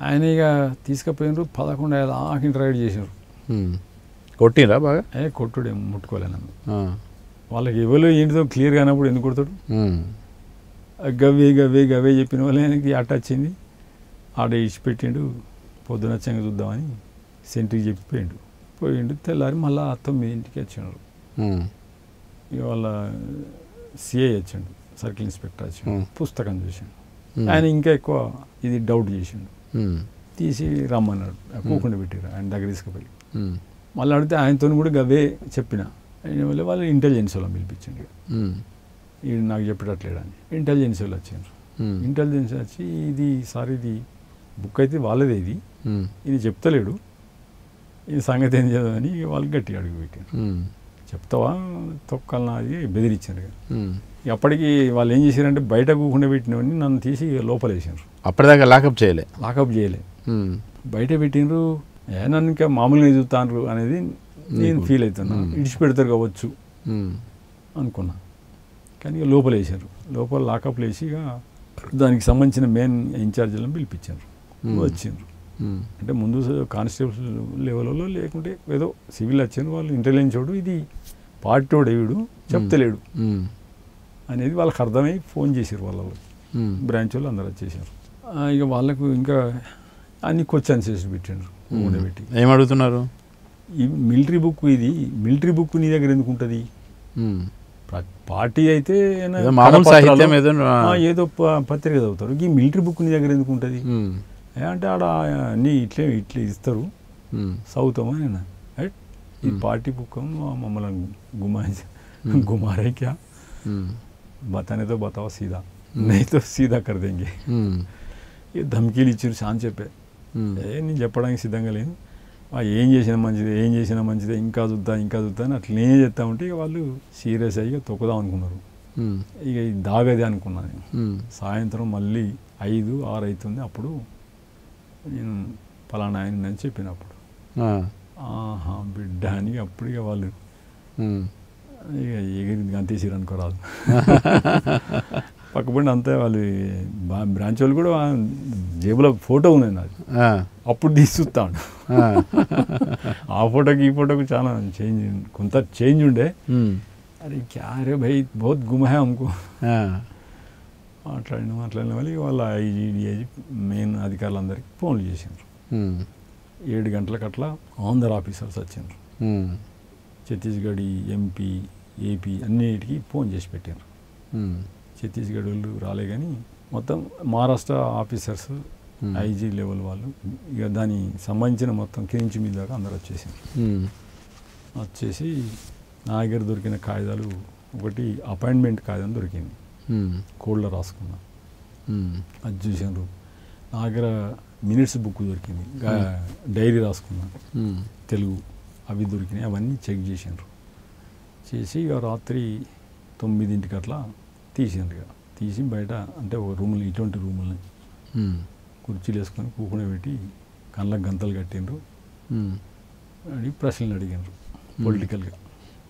ఆయన ఇక తీసుకుపోయినారు 11 దాకా ఇంటరాక్ట్ చేశారు. కొట్టిరా బాగా? కొట్టుడు ఏం ముట్టుకోలేను. వాళ్ళకి ఎవరో ఏంటిదో క్లియర్ కానప్పుడు ఎందుకు కొడతాడు? గవే చెప్పిన వాళ్ళు ఆయనకి అట్ట వచ్చింది. ఆడ ఇచ్చిపెట్టిండు. పొద్దున వచ్చాక చూద్దామని సెంట్రీకి పోయిండు. తెల్లారి మళ్ళీ 9ంటికి వచ్చిండు. ఇక వాళ్ళ సిఐ వచ్చిండు, సర్కిల్ ఇన్స్పెక్టర్ వచ్చిండు. పుస్తకం చూసిండు. ఆయన ఇంకా ఎక్కువ ఇది డౌట్ చేసిండు. తీసి రమ్మన్నాడు. కూకుండా పెట్టారు ఆయన దగ్గర తీసుకుపోయి. మళ్ళీ అడిగితే ఆయనతో కూడా గవే చెప్పిన. ఆయన వల్ల వాళ్ళు ఇంటెలిజెన్స్ వాళ్ళని పిలిపించండి. ఇది నాకు చెప్పేటట్లేడని ఇంటెలిజెన్స్ వాళ్ళు వచ్చారు. ఇంటెలిజెన్స్ వచ్చి ఇది బుక్ అయితే వాళ్ళదే, ఇది చెప్తలేడు, ఇది సంగతి ఏం చదవని వాళ్ళు గట్టిగా అడుగు పెట్టారు. చెప్తావా తొక్కలనా అది బెదిరించారు. అప్పటికి వాళ్ళు ఏం చేశారంటే బయట కూకుండా పెట్టినవన్నీ నన్ను తీసి లోపలేసారు. అప్పటిదాకా లాకప్ చేయలే. బయట పెట్టినరు. నన్ను ఇంకా మామూలుగా ఎదుగుతాను అనేది నేను ఫీల్ అవుతున్నా. ఇడిచిపెడతారు కావచ్చు అనుకున్నా. కానీ ఇక లోపలేసారు. లోపల లాకప్లు వేసి ఇక దానికి సంబంధించిన మెయిన్ ఇన్ఛార్జీలను పిలిపించారు. వచ్చిండ్రు. అంటే ముందు కానిస్టేబుల్స్ లెవెల్లో లేకుంటే ఏదో సివిల్ వచ్చారు. వాళ్ళు ఇంటెలిజెన్స్ వాడు, ఇది పార్టీవాడు వీడు చెప్తలేడు అనేది వాళ్ళకి అర్థమై ఫోన్ చేశారు. వాళ్ళ బ్రాంచ్ వాళ్ళు అందరూ వచ్చేసారు. ఇక వాళ్ళకు ఇంకా అన్ని క్వశ్చన్స్ చేసి పెట్టిండ్రు. పెట్టి ఏమడుగుతున్నారు? ఈ మిలిటరీ బుక్ నీ దగ్గర ఎందుకు ఉంటుంది? పార్టీ అయితే ఏదో పత్రిక చదువుతారు. ఈ మిలిటరీ బుక్ నీ దగ్గర ఎందుకు ఉంటుంది అంటే ఆడ అన్నీ ఇట్లే ఇస్తారు, చదువుతామని. రైట్, ఈ పార్టీ బుక్ మమ్మల్ని గుమారే క్యా బతానే తో బతావా సీదా నైతో సీదా కర్ దేంగే. ధమ్కీలు ఇచ్చారు. చాలా చెప్పే నేను చెప్పడానికి సిద్ధంగా లేను. ఏం చేసినా మంచిదే, ఇంకా చూద్దా అని అట్లనే చెప్తా ఉంటే ఇక వాళ్ళు సీరియస్ అయ్యి తొక్కుదాం అనుకున్నారు. ఇక ఇది దాగది అనుకున్నాను నేను. సాయంత్రం మళ్ళీ 5-6 అవుతుంది. అప్పుడు నేను పలానా ఆయన అని చెప్పినప్పుడు ఆహా బిడ్డ అని అప్పుడు ఇక వాళ్ళు ఇక ఎగిరి అంతేసిరు అనుకోరాదు. పక్కపండి అంతే వాళ్ళు బ్రాంచ్ వాళ్ళు కూడా జేబులో ఫోటో ఉన్నది నాది. అప్పుడు తీసుస్తాను. ఆ ఫోటోకి ఈ ఫోటోకి చాలా కొంత చేంజ్ ఉండే. అరే క్యారే భయ్ బహుత్ గుమ్ హై హమ్కో మాట్లాడిన వాళ్ళ ఐజీ డిఐజీ మెయిన్ అధికారులందరికీ ఫోన్లు చేసిండ్రు. 7 గంటలకు అట్లా ఆంధ్ర ఆఫీసర్స్ వచ్చిండ్రు. ఛత్తీస్గఢ్ ఎంపీ ఏపీ అన్నిటికీ ఫోన్ చేసి పెట్టారు. ఛత్తీస్గఢ్ వాళ్ళు రాలే కానీ మొత్తం మహారాష్ట్ర ఆఫీసర్స్, ఐజీ లెవెల్ వాళ్ళు, ఇక దానికి సంబంధించిన మొత్తం కించి మీద దాకా అందరు వచ్చేసి నా దగ్గర దొరికిన కాగితాలు ఒకటి అపాయింట్మెంట్ కాగితం దొరికింది. కోడ్లో రాసుకున్నా. అది చూసారు. నా దగ్గర మినిట్స్ బుక్ దొరికింది, డైరీ రాసుకున్నా తెలుగు, అవి దొరికినాయి. అవన్నీ చెక్ చేసిండ్రు. చేసి ఇక రాత్రి 9ంటికి అట్లా తీసిండ్రు. ఇక తీసి బయట అంటే ఒక రూములు, ఇటువంటి రూములని కుర్చీలు వేసుకొని కూకునే పెట్టి కళ్ళకు గంతలు కట్టిండ్రు. అడిగి ప్రశ్నలు అడిగినారు పొలిటికల్గా.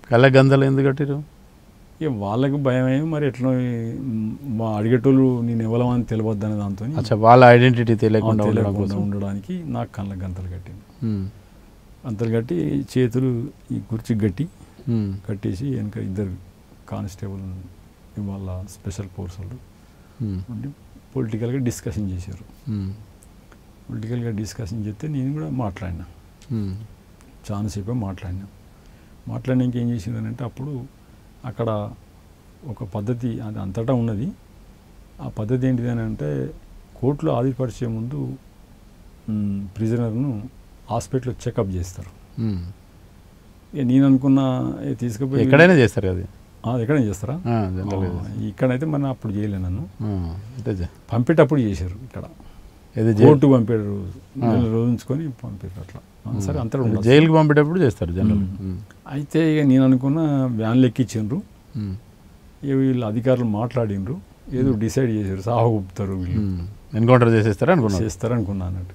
కళ్ళకు గంతలు ఎందుకు కట్టిరు? ఇక వాళ్ళకు భయమే మరి ఎట్లా అడిగేటోళ్ళు నేను ఎవరమని తెలియవద్దనే దాంతో వాళ్ళ ఐడెంటిటీ తెలియకుండా ఉండడానికి నాకు కళ్ళకు గంతలు కట్టింది. గంతలు కట్టి చేతులు ఈ కుర్చీకి కట్టేసి వెనక 2 కానిస్టేబుల్ వాళ్ళ స్పెషల్ ఫోర్స్ వాళ్ళు ఉండి పొలిటికల్గా డిస్కషన్ చేశారు. పొలిటికల్గా డిస్కషన్ చేస్తే నేను కూడా మాట్లాడినా. చాలాసేపే మాట్లాడినాక ఏం చేసిందనంటే అప్పుడు అక్కడ ఒక పద్ధతి అది అంతటా ఉన్నది. ఆ పద్ధతి ఏంటిది అని అంటే కోర్టులో హాజరుపరిచే ముందు ప్రిజనర్ను హాస్పిటల్లో చెకప్ చేస్తారు. నేను అనుకున్నా తీసుకుపోయి ఎక్కడైనా చేస్తారు కదా, ఎక్కడైనా చేస్తారా? ఇక్కడైతే మనం అప్పుడు చేయలే, నన్ను పంపేటప్పుడు చేశారు. ఇక్కడ కోర్టు పంపారు, రోజు ఉంచుకొని పంపారు అట్లా. సరే అంతటా జైలుకి పంపేటప్పుడు చేస్తారు జనరల్. అయితే ఇక నేను అనుకున్న వ్యాన్లు ఎక్కించిండ్రు. వీళ్ళు అధికారులు మాట్లాడిండ్రు, ఏదో డిసైడ్ చేశారు సాగు గుప్తారు వీళ్ళు, ఎన్కౌంటర్ చేస్తారు అనుకున్నా అన్నట్టు.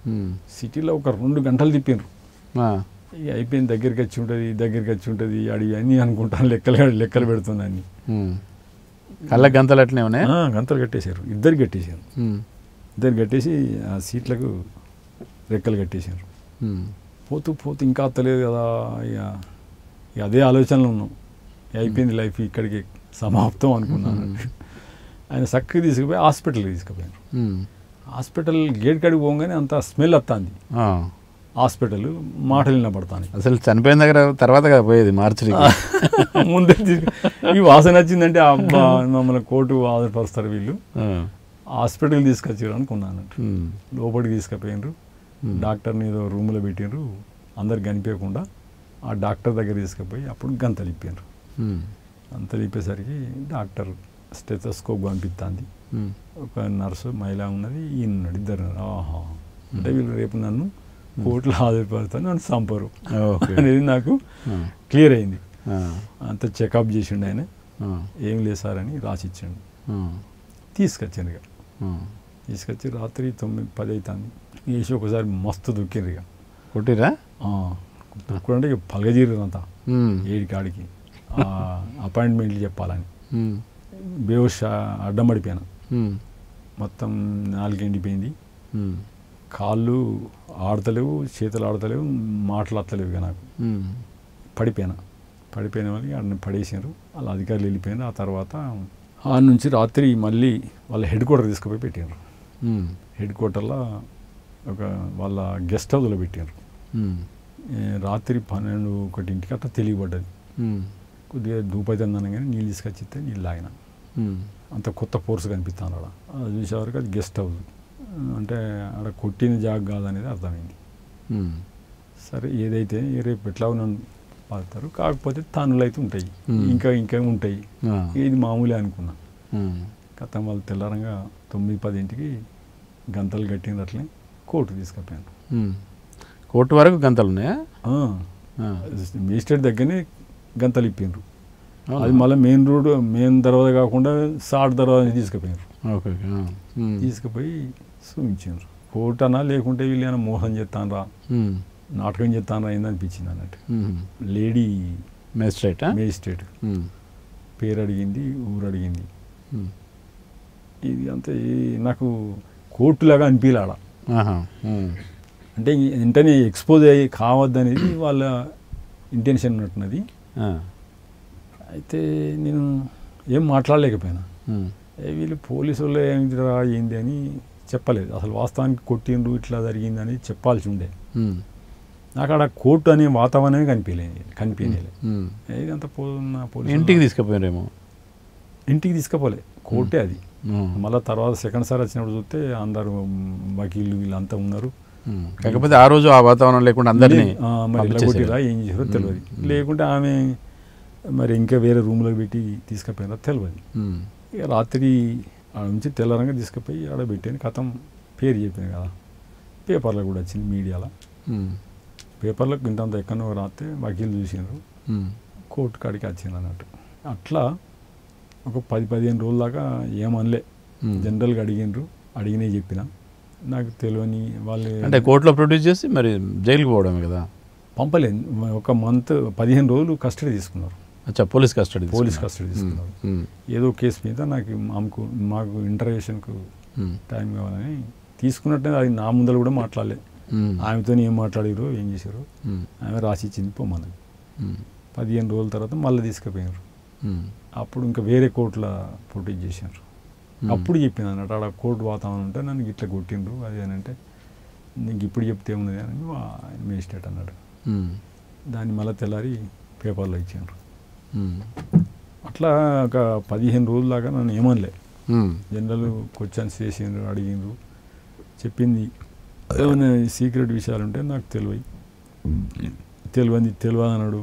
సిటీలో ఒక 2 గంటలు తిప్పిండ్రు. ఇక అయిపోయింది, దగ్గరికి వచ్చి ఉంటుంది అడిగి అన్నీ అనుకుంటాను, లెక్కలు పెడుతున్నాను. కళ్ళ గంతలు అట్లనే ఉన్నాయి, గంతలు కట్టేశారు, ఇద్దరు కట్టేసి ఆ సీట్లకు రెక్కలు కట్టేశారు. పోతూ ఇంకా అత్తలేదు కదా, ఇక అదే ఆలోచనలో ఉన్నాం. అయిపోయింది లైఫ్ ఇక్కడికి సమాప్తం అనుకున్నాను. ఆయన చక్కగా తీసుకుపోయి హాస్పిటల్కి తీసుకుపోయారు. హాస్పిటల్ గేట్ కాడికి పోగానే అంత స్మెల్ వస్తుంది, హాస్పిటల్ మాటలు వినపడతాను. అసలు చనిపోయిన దగ్గర తర్వాత కదా పోయేది మార్చి ముందే ఈ వాసన వచ్చిందంటే అబ్బా మమ్మల్ని కోర్టు ఆధారపరుస్తారు వీళ్ళు, హాస్పిటల్ తీసుకొచ్చారు అనుకున్నాను. లోపలికి తీసుకుపోయినారు, డాక్టర్ని ఏదో రూమ్లో పెట్టినారు, అందరు కనిపించకుండా. ఆ డాక్టర్ దగ్గర తీసుకుపోయి అప్పుడు గంతలు ఇప్పారు. గంతలు ఇప్పేసరికి డాక్టర్ స్టెథోస్కోప్ పంపిస్తుంది, ఒక నర్సు మహిళ ఉన్నది, ఈయన ఉన్నాడు, ఇద్దరు. ఆహా, అంటే వీళ్ళు రేపు నన్ను కోర్టులో హాజరుపరుతాను, నన్ను చంపరు అనేది నాకు క్లియర్ అయింది. అంత చెకప్ చేసిండు ఆయన, ఏం లేదు సార్ అని రాసిచ్చాడు. తీసుకొచ్చాను ఇక, తీసుకొచ్చి రాత్రి 9-10 అవుతుంది. వేసి ఒకసారి మస్తు దుక్కిండ్రు, ఇక కొట్టిరా దుక్కుంటే ఇక పలగజీరు అంతా 7 కాడికి అపాయింట్మెంట్లు చెప్పాలని. బేహుష్ అడ్డం పడిపోయాను, మొత్తం 4 ఎండిపోయింది, కాళ్ళు ఆడతలేవు, చేతులు ఆడతలేవు, మాటలు అత్తలేవు. ఇక నాకు పడిపోయిన వాళ్ళకి అక్కడ పడేసారు. అలా అధికారులు వెళ్ళిపోయారు. ఆ తర్వాత ఆ నుంచి రాత్రి మళ్ళీ వాళ్ళ హెడ్ క్వార్టర్ తీసుకుపోయి పెట్టారు. హెడ్ క్వార్టర్లో ఒక వాళ్ళ గెస్ట్ హౌస్లో పెట్టారు. రాత్రి 12-1 అట్లా తెలియబడ్డది. కొద్దిగా ధూపైతుంది అనగానే నీళ్ళు తీసుకొచ్చి ఇస్తే నీళ్ళు తాగిన. అంత కొత్త ఫోర్స్ కనిపిస్తాను అక్కడ. అది చూసేవరకు అది గెస్ట్ హౌస్, అంటే అక్కడ కొట్టిన జాగ్ కాదనేది అర్థమైంది. సరే ఏదైతే రేపు ఎట్లా నన్ను పాడతారు, కాకపోతే తనులు అయితే ఉంటాయి, ఇంకా ఉంటాయి, ఇది మామూలే అనుకున్నా. గతం వాళ్ళు తెల్లారంగా 9-10 గంతలు కట్టిన అట్లే కోర్టు తీసుకుపోయాను. కోర్టు వరకు గంతలు ఉన్నాయా? మేజిస్ట్రేట్ దగ్గరనే గంతలు ఇప్పిండ్రు. అది మళ్ళీ మెయిన్ దర్వాజా కాకుండా సాట్ దర్వాజా తీసుకుపోయారు. తీసుకుపోయి చూపించారు. కోర్టు అన్నా లేకుంటే వీళ్ళు ఏమైనా మోసం చేస్తానరా, నాటకం చేస్తానరా అయిందనిపించింది అన్నట్టు. లేడీ మేజిస్ట్రేట్ పేరు అడిగింది, ఊరు అడిగింది. ఇది అంతే నాకు కోర్టులాగా అనిపించాల. అంటే వెంటనే ఎక్స్పోజ్ అయ్యి కావద్దనేది వాళ్ళ ఇంటెన్షన్ ఉన్నట్టున్నది. అయితే నేను ఏం మాట్లాడలేకపోయినా. వీళ్ళు పోలీసు వాళ్ళు ఏంది అని చెప్పలేదు. అసలు వాస్తవానికి కొట్టిండ్రు, ఇట్లా జరిగిందని చెప్పాల్సి ఉండే. నాకు అక్కడ కోర్టు అనే వాతావరణమే కనిపించలేదు. ఇదంతా పోలీసు ఇంటికి తీసుకుపోయారేమో. ఇంటికి తీసుకుపోలే, కోర్టే అది. మళ్ళీ తర్వాత సెకండ్ సార్ వచ్చినప్పుడు చూస్తే అందరు వకీళ్ళు వీళ్ళంతా ఉన్నారు. కాకపోతే ఆ రోజు ఆ వాతావరణం లేకుండా అందరినీ కొట్టిరా ఏం చేసారో తెలియదు. లేకుంటే ఆమె మరి ఇంకా వేరే రూమ్లో పెట్టి తీసుకుపోయినా తెలియదు. ఇక రాత్రి ఆడ నుంచి తెల్లారంగా తీసుకుపోయి ఆడ పెట్టాను. కథం పేరు చెప్పాను కదా, పేపర్లో కూడా వచ్చింది, మీడియాలో. పేపర్లకు ఇంతంత ఎక్కడో రాస్తే వకీలు చూసినారు, కోర్టు కాడికి వచ్చింది అన్నట్టు. అట్లా ఒక 10-15 రోజుల దాకా ఏమనలే. జనరల్గా అడిగినే చెప్పిన. నాకు తెలియని వాళ్ళు అంటే కోర్టులో ప్రొడ్యూస్ చేసి మరి జైలుకి పోవడమే కదా. పంపలేదు. ఒక మంత్ 15 రోజులు కస్టడీ తీసుకున్నారు. అచ్చా, పోలీస్ కస్టడీ తీసుకున్నారు. ఏదో కేసు మీద మాకు ఇంటర్వ్యూషన్కు టైం కావాలని తీసుకున్నట్టే. అది నా ముందర కూడా మాట్లాడలేదు. ఆమెతో ఏం మాట్లాడారు, ఏం చేశారు, ఆమె రాసి ఇచ్చింది పొమ్మన్నది. 15 రోజుల తర్వాత మళ్ళీ తీసుకుపోయారు. అప్పుడు ఇంకా వేరే కోర్టులో ప్రొడ్యూస్ చేశారు. అప్పుడు చెప్పింది అన్నట్టు, ఆడ కోర్టు వాతావరణం ఉంటే నన్ను ఇట్లా కొట్టిండ్రు అది అని. అంటే నీకు ఇప్పుడు చెప్తే ఉన్నది అని మేజిస్ట్రేట్ అన్నాడు. దాన్ని మళ్ళీ తెల్లారి పేపర్లో ఇచ్చారు. అట్లా ఒక 15 రోజుల దాకా నన్ను ఏమనలే. జనరల్ క్వశ్చన్స్ చేసిండ్రు, అడిగిండ్రు, చెప్పింది. ఏమైనా సీక్రెట్ విషయాలు ఉంటే నాకు తెలియదు అన్నాడు.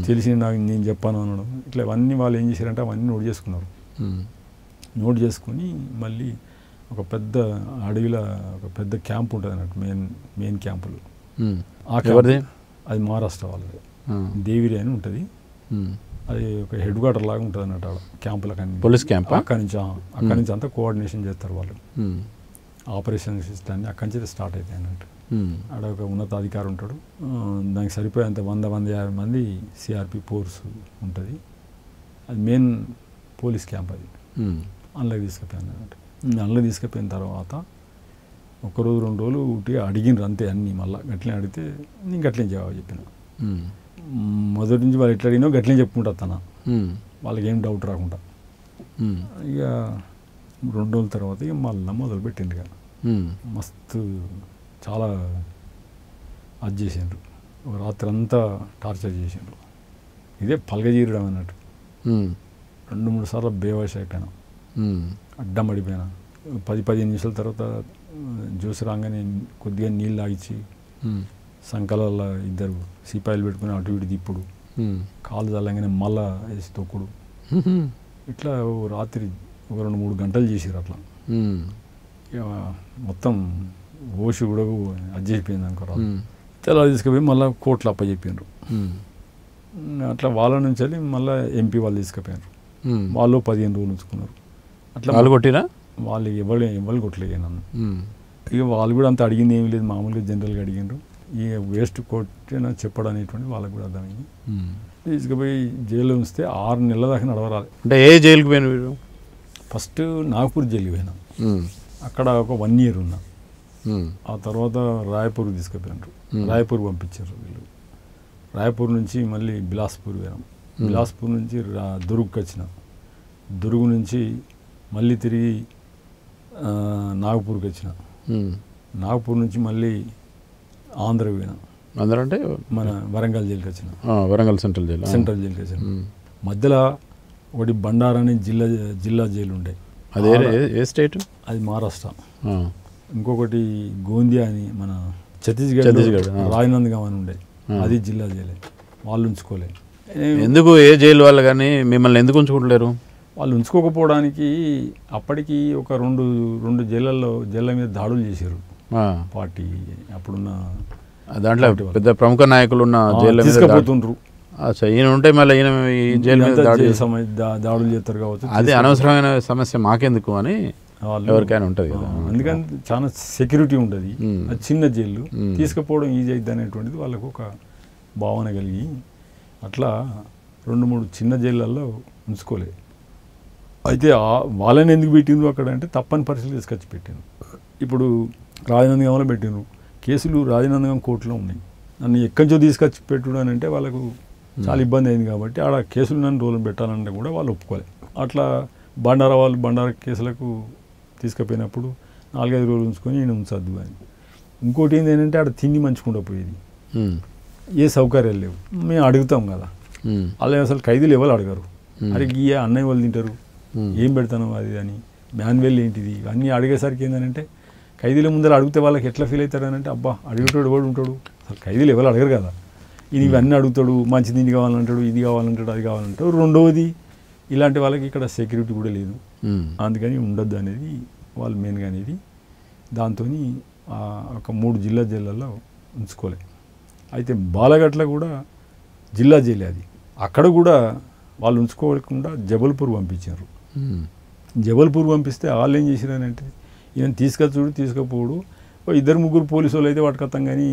తెలిసి నాకు నేను చెప్పాను అన్నాడు. ఇట్లా ఇవన్నీ వాళ్ళు ఏం చేశారంటే అవన్నీ నోట్ చేసుకున్నారు. నోట్ చేసుకుని మళ్ళీ ఒక పెద్ద అడవిలో ఒక పెద్ద క్యాంప్ ఉంటుంది అన్నట్టు, మెయిన్ క్యాంపులు. ఆ క్యాంప్ అది మహారాష్ట్ర వాళ్ళది, దేవిరి అని ఉంటుంది. అది ఒక హెడ్ క్వార్టర్ లాగా ఉంటుంది అన్నట్టు. ఆడ క్యాంపులకు అన్ని పోలీస్ క్యాంప్. అక్కడి నుంచి అంతా కోఆర్డినేషన్ చేస్తారు వాళ్ళు. ఆపరేషన్ సిస్టాన్ని అక్కడి నుంచి స్టార్ట్ అవుతాయి అన్నట్టు. ఆడ ఒక ఉన్నతాధికారి ఉంటాడు, దానికి సరిపోయేంత 100-150 మంది సిఆర్పి ఫోర్స్ ఉంటుంది. అది మెయిన్ పోలీస్ క్యాంప్. అది అందులోకి తీసుకుపోయాను అన్నట్టు. అందులో తీసుకుపోయిన తర్వాత 1 రోజు 2 రోజులు ఉట్టిగా అడిగినారు అంతే అన్నీ. మళ్ళీ గట్లనే అడిగితే నేను గట్లనే జవాబు చెప్పిన. మొదటి నుంచి వాళ్ళు ఎట్లా అడిగినో గట్లనే చెప్పుకుంటా తన, వాళ్ళకి ఏం డౌట్ రాకుండా. ఇక 2 రోజుల తర్వాత ఇక మళ్ళీ మొదలుపెట్టిండు. ఇక మస్తు చాలా అది చేసిండ్రు, ఒక రాత్రి అంతా టార్చర్ చేసిండ్రు. ఇదే పలగజీరడం అన్నట్టు. 2-3 సార్లు బేవాష్ అయిపోయినా, అడ్డం పడిపోయినా. 10-15 నిమిషాల తర్వాత జ్యూస్ రాగానే కొద్దిగా నీళ్ళు తాగిచ్చి సంకలలో 2 సిపాయిలు పెట్టుకుని అటు ఇటు తిప్పుడు, కాలు చల్లగానే మళ్ళా వేసి తొక్కుడు. ఇట్లా రాత్రి ఒక 2-3 గంటలు చేసారు అట్లా. మొత్తం ఓషి కూడా అది చేసిపోయింది అనుకో. తెల్లారి తీసుకుపోయి మళ్ళీ కోర్టులో అప్పచెప్పిండ్రు. అట్లా వాళ్ళ నుంచి వెళ్ళి మళ్ళీ ఎంపీ వాళ్ళు తీసుకుపోయినారు. వాళ్ళు 15 రోజులు ఉంచుకున్నారు. అట్లా వాళ్ళు కొట్టిరా, వాళ్ళు ఎవరు కొట్టలేదు నన్ను. ఇక వాళ్ళు కూడా అంత అడిగింది ఏమి లేదు, మామూలుగా జనరల్గా అడిగిండ్రు. ఇక వేస్ట్ కొట్టినా చెప్పడం అనేటువంటి వాళ్ళకి కూడా అర్థమైంది. తీసుకుపోయి జైల్లో ఉంచితే 6 నెలల దాకా నడవరాలి. అంటే ఏ జైలుకి పోయిన మీరు? ఫస్ట్ నాగపూర్ జైలుకి పోయినా, అక్కడ ఒక 1 year ఉన్నా. ఆ తర్వాత రాయపూర్కి తీసుకుపోయినారు, రాయపూర్ పంపించారు వీళ్ళు. రాయపూర్ నుంచి మళ్ళీ బిలాస్పూర్ పోయినాం. బిలాస్పూర్ నుంచి దుర్గ్కి వచ్చిన, దుర్గ్ నుంచి మళ్ళీ తిరిగి నాగపూర్కి వచ్చిన, నాగపూర్ నుంచి మళ్ళీ ఆంధ్రకి పోయినా. ఆంధ్ర అంటే మన వరంగల్ జైలుకి వచ్చిన, వరంగల్ సెంట్రల్ జైలుకి వచ్చిన. మధ్యలో ఒకటి బండారా అని జిల్లా జైలు ఉండే. అదే ఏ స్టేట్? అది మహారాష్ట్ర. ఇంకొకటి గోందియా అని మన ఛత్తీస్గఢ్ రాజనందగాం అని ఉండే, అది జిల్లా జైలే. వాళ్ళు ఉంచుకోలే. ఎందుకు? ఏ జైలు వాళ్ళు కానీ మిమ్మల్ని ఎందుకు ఉంచుకుంటలేరు? వాళ్ళు ఉంచుకోకపోవడానికి అప్పటికి ఒక రెండు జైళ్ళ మీద దాడులు చేశారు పార్టీ. అప్పుడున్న దాంట్లో పెద్ద ప్రముఖ నాయకులు ఉన్న జైల్లో తీసుకుపోతుండ్రు. ఈయన ఉంటే మళ్ళీ ఈయన ఈ జైలు మీద దాడులు చేస్తారు కావచ్చు. అది అనవసరమైన సమస్య మాకెందుకు అని ఎవరికైనా ఉంటుంది కదా. అందుకని చాలా సెక్యూరిటీ ఉంటుంది. అది చిన్న జైలు, తీసుకుపోవడం ఈజీ అవుతుంది అనేటువంటిది వాళ్ళకు ఒక భావన కలిగి అట్లా 2-3 చిన్న జైళ్ళల్లో ఉంచుకోలేదు. అయితే వాళ్ళని ఎందుకు పెట్టిండ్రు అక్కడ అంటే తప్పని పరిస్థితులు తీసుకొచ్చి పెట్టిండ్రు. ఇప్పుడు రాజనందగాంలో పెట్టిండ్రు, కేసులు రాజనందగాం కోర్టులో ఉన్నాయి. నన్ను ఎక్కడి నుంచో తీసుకొచ్చి పెట్టుడు అని అంటే వాళ్ళకు చాలా ఇబ్బంది అయింది. కాబట్టి ఆడ కేసులు నన్ను రోజులు పెట్టాలంటే కూడా వాళ్ళు ఒప్పుకోలేదు. అట్లా బండారా కేసులకు తీసుకుపోయినప్పుడు 4-5 రోజులు ఉంచుకొని నేను ఉంచద్దు అని. ఇంకోటి ఏంటంటే ఆడ తిండి మంచుకుండా పోయేది, ఏ సౌకర్యాలు లేవు. మేము అడుగుతాం కదా, అలా అసలు ఖైదీలు ఎవరు అడగరు. అరే గీయ అన్నయ్య వాళ్ళు తింటారు, ఏం పెడతాను అది అని, మాన్యువల్ ఏంటిది అన్నీ అడిగేసరికి ఏంటంటే ఖైదీల ముందర అడిగితే వాళ్ళకి ఎట్లా ఫీల్ అవుతారు అని అంటే అబ్బా అడిగేటోడు ఎవడు ఉంటాడు, అసలు ఖైదీలు ఎవరు అడగరు కదా. ఇది ఇవన్నీ అడుగుతాడు, మంచి తిండి కావాలంటాడు, ఇది కావాలంటాడు, అది కావాలంటాడు. రెండవది ఇలాంటి వాళ్ళకి ఇక్కడ సెక్యూరిటీ కూడా లేదు, అందుకని ఉండొద్దు అనేది వాళ్ళు మెయిన్గా అనేది. దాంతో ఒక 3 జిల్లా జైళ్ళల్లో ఉంచుకోలే. అయితే బాలఘట్లో కూడా జిల్లా జైలు అది, అక్కడ కూడా వాళ్ళు ఉంచుకోకుండా జబల్పూర్ పంపించారు. జబల్పూర్ పంపిస్తే వాళ్ళు ఏం చేశారని అంటే ఈయన తీసుకపోడు 2-3 పోలీసు వాళ్ళు అయితే వాటికత్తాం. కానీ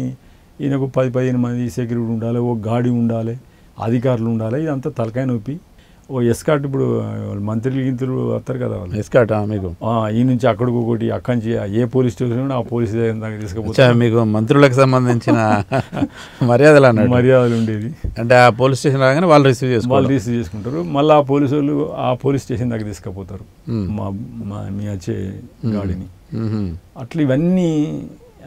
ఈయనకు 10-15 మంది సెక్యూరిటీ ఉండాలి, ఒక గాడి ఉండాలి, అధికారులు ఉండాలి. ఇదంతా తలకాయ నొప్పి. ఓ ఎస్కాట్, ఇప్పుడు మంత్రులు గింతులు వస్తారు కదా వాళ్ళు, ఎస్కాట్ మీకు ఈ నుంచి అక్కడికి ఒకటి, అక్కడి నుంచి ఏ పోలీస్ స్టేషన్ ఆ పోలీస్ దగ్గర తీసుకుపోతారు. మీకు మంత్రులకు సంబంధించిన మర్యాదలు ఉండేది. అంటే ఆ పోలీస్ స్టేషన్ రాగానే వాళ్ళు రిసీవ్ చేసుకుంటారు. మళ్ళీ ఆ పోలీసు వాళ్ళు ఆ పోలీస్ స్టేషన్ దగ్గర తీసుకుపోతారు మీ వచ్చే గాడిని. అట్లా ఇవన్నీ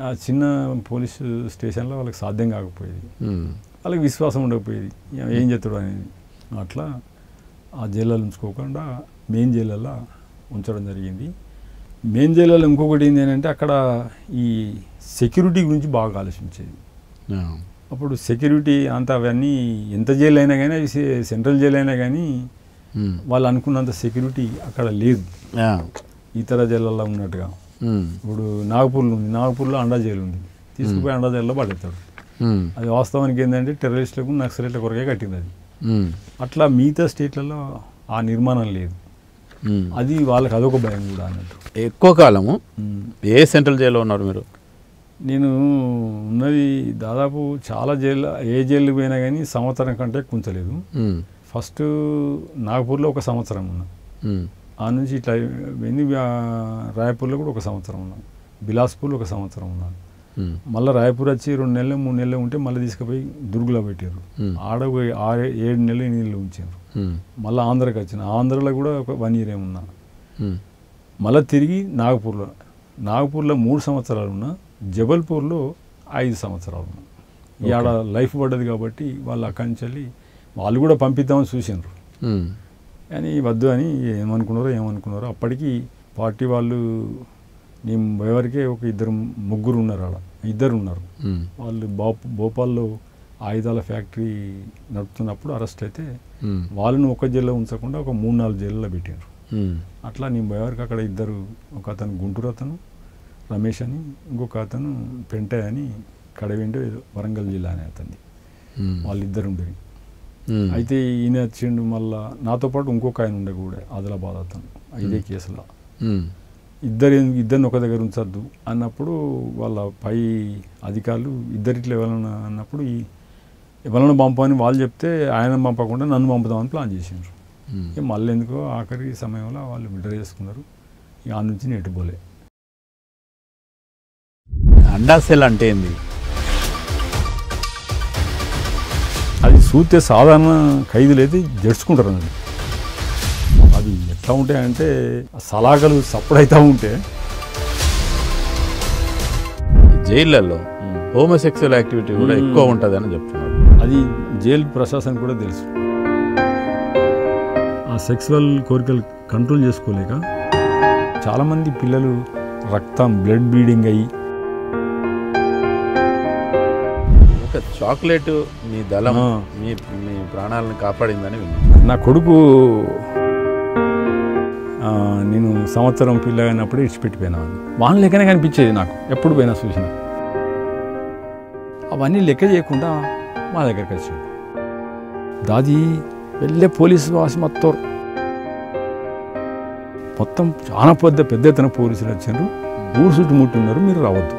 ఆ చిన్న పోలీస్ స్టేషన్లో వాళ్ళకి సాధ్యం కాకపోయేది, వాళ్ళకి విశ్వాసం ఉండకపోయేది ఏం చేస్తాడు అనేది. అట్లా ఆ జైళ్ళలో ఉంచుకోకుండా మెయిన్ జైళ్ళల్లో ఉంచడం జరిగింది. మెయిన్ జైళ్ళలో ఇంకొకటి ఏంటంటే అక్కడ ఈ సెక్యూరిటీ గురించి బాగా ఆలోచించేది. అప్పుడు సెక్యూరిటీ అంతా అవన్నీ ఎంత జైలు అయినా కానీ, సెంట్రల్ జైలు అయినా కానీ వాళ్ళు అనుకున్నంత సెక్యూరిటీ అక్కడ లేదు ఇతర జైళ్ళల్లో ఉన్నట్టుగా. ఇప్పుడు నాగపూర్లో అండా జైలు ఉంది, తీసుకుపోయి అండా జైల్లో పడేస్తాడు. అది వాస్తవానికి ఏంటంటే టెర్రరిస్టులకు నక్సలైట్ల కొరకే కట్టింది అది. అట్లా మిగతా స్టేట్లలో ఆ నిర్మాణం లేదు. అది వాళ్ళకి అదొక భయం కూడా అన్నట్టు. ఎక్కువ కాలము ఏ సెంట్రల్ జైల్లో ఉన్నారు మీరు? నేను ఉన్నది దాదాపు చాలా జైలు, ఏ జైలుకి పోయినా కానీ సంవత్సరం కంటే కుంచలేదు. ఫస్ట్ నాగపూర్లో 1 సంవత్సరం ఉన్నా, ఆ నుంచి ఇట్లా వెళ్ళి రాయపూర్లో కూడా 1 సంవత్సరం ఉన్నాను, బిలాస్పూర్లో 1 సంవత్సరం ఉన్నాను. మళ్ళీ రాయపూర్ వచ్చి 2 నెలలు 3 నెలలు ఉంటే మళ్ళీ తీసుకుపోయి దుర్గులో పెట్టారు. ఆడ 7 నెలలు 8 నెలలు ఉంచారు. మళ్ళీ ఆంధ్రాకి వచ్చిన, ఆంధ్రాలో కూడా ఒక 1 ఇయర్ ఏమున్నా. మళ్ళీ తిరిగి నాగపూర్లో 3 సంవత్సరాలు ఉన్నా, జబల్పూర్లో 5 సంవత్సరాలు ఉన్నా. ఆడ లైఫ్ పడ్డది కాబట్టి వాళ్ళు అక్కడి నుంచి వెళ్ళి వాళ్ళు కూడా పంపిద్దామని చూసినారు, కానీ వద్దు అని ఏమనుకున్నారో. అప్పటికి పార్టీ వాళ్ళు నేను పోయేవరకే ఒక 2-3 ఉన్నారు, ఆడ 2 ఉన్నారు. వాళ్ళు భోపాల్లో ఆయుధాల ఫ్యాక్టరీ నడుపుతున్నప్పుడు అరెస్ట్ అయితే వాళ్ళని ఒక జైల్లో ఉంచకుండా ఒక 3-4 జైల్లో పెట్టారు. అట్లా నేను పోయేవరకు అక్కడ 2, ఒక అతను గుంటూరు అతను రమేష్ అని, ఇంకొక అతను పెంటే అని, కడవిండి వరంగల్ జిల్లా అని అతన్ని, వాళ్ళిద్దరు ఉండేవి. అయితే ఈయన వచ్చిండు, మళ్ళా నాతో పాటు ఇంకొక ఆయన ఉండే కూడా ఆదిలాబాద్ అతను, ఇదే కేసులో. ఇద్దరిని ఒక దగ్గర ఉంచద్దు అన్నప్పుడు వాళ్ళ పై అధికారులు ఇట్లా ఎవరన్నా అన్నప్పుడు ఎవరన్నా పంపని వాళ్ళు చెప్తే ఆయన పంపకుండా నన్ను పంపుదామని ప్లాన్ చేసిండ్రు. మళ్ళీ ఎందుకో ఆఖరి సమయంలో వాళ్ళు విడ్రా చేసుకున్నారు. ఆ నుంచి నేను ఎటుపోలే. అండాసెల్ అంటే ఏంది? అది చూస్తే సాధారణ ఖైదీలు అయితే జడుచుకుంటారు అన్నది. అది ఎట్లా ఉంటాయంటే సలాగలు సప్పుడైతా ఉంటే జైళ్ళల్లో హోమోసెక్సువల్ యాక్టివిటీ కూడా ఎక్కువ ఉంటుంది అని చెప్తున్నారు. అది జైలు ప్రశాసన కూడా తెలుసు. ఆ సెక్సువల్ కోరికలు కంట్రోల్ చేసుకోలేక చాలామంది పిల్లలు రక్తం బ్లడ్ బ్లీడింగ్ అయ్యి. ఒక చాక్లెట్ మీ దళం మీ ప్రాణాలను కాపాడిందని విన్నాను. నా కొడుకు నేను సంవత్సరం పిల్లగానప్పుడు ఇడిచిపెట్టిపోయినా, వాళ్ళ లెక్కనే కనిపించేది నాకు ఎప్పుడు పోయినా చూసిన. అవన్నీ లెక్క చేయకుండా మా దగ్గరికి వచ్చాడు. దాది వెళ్ళే పోలీసు వాసి మొత్తం చాలా పెద్ద ఎత్తున పోలీసులు వచ్చారు. ఊరు చుట్టుముట్టున్నారు, మీరు రావద్దు.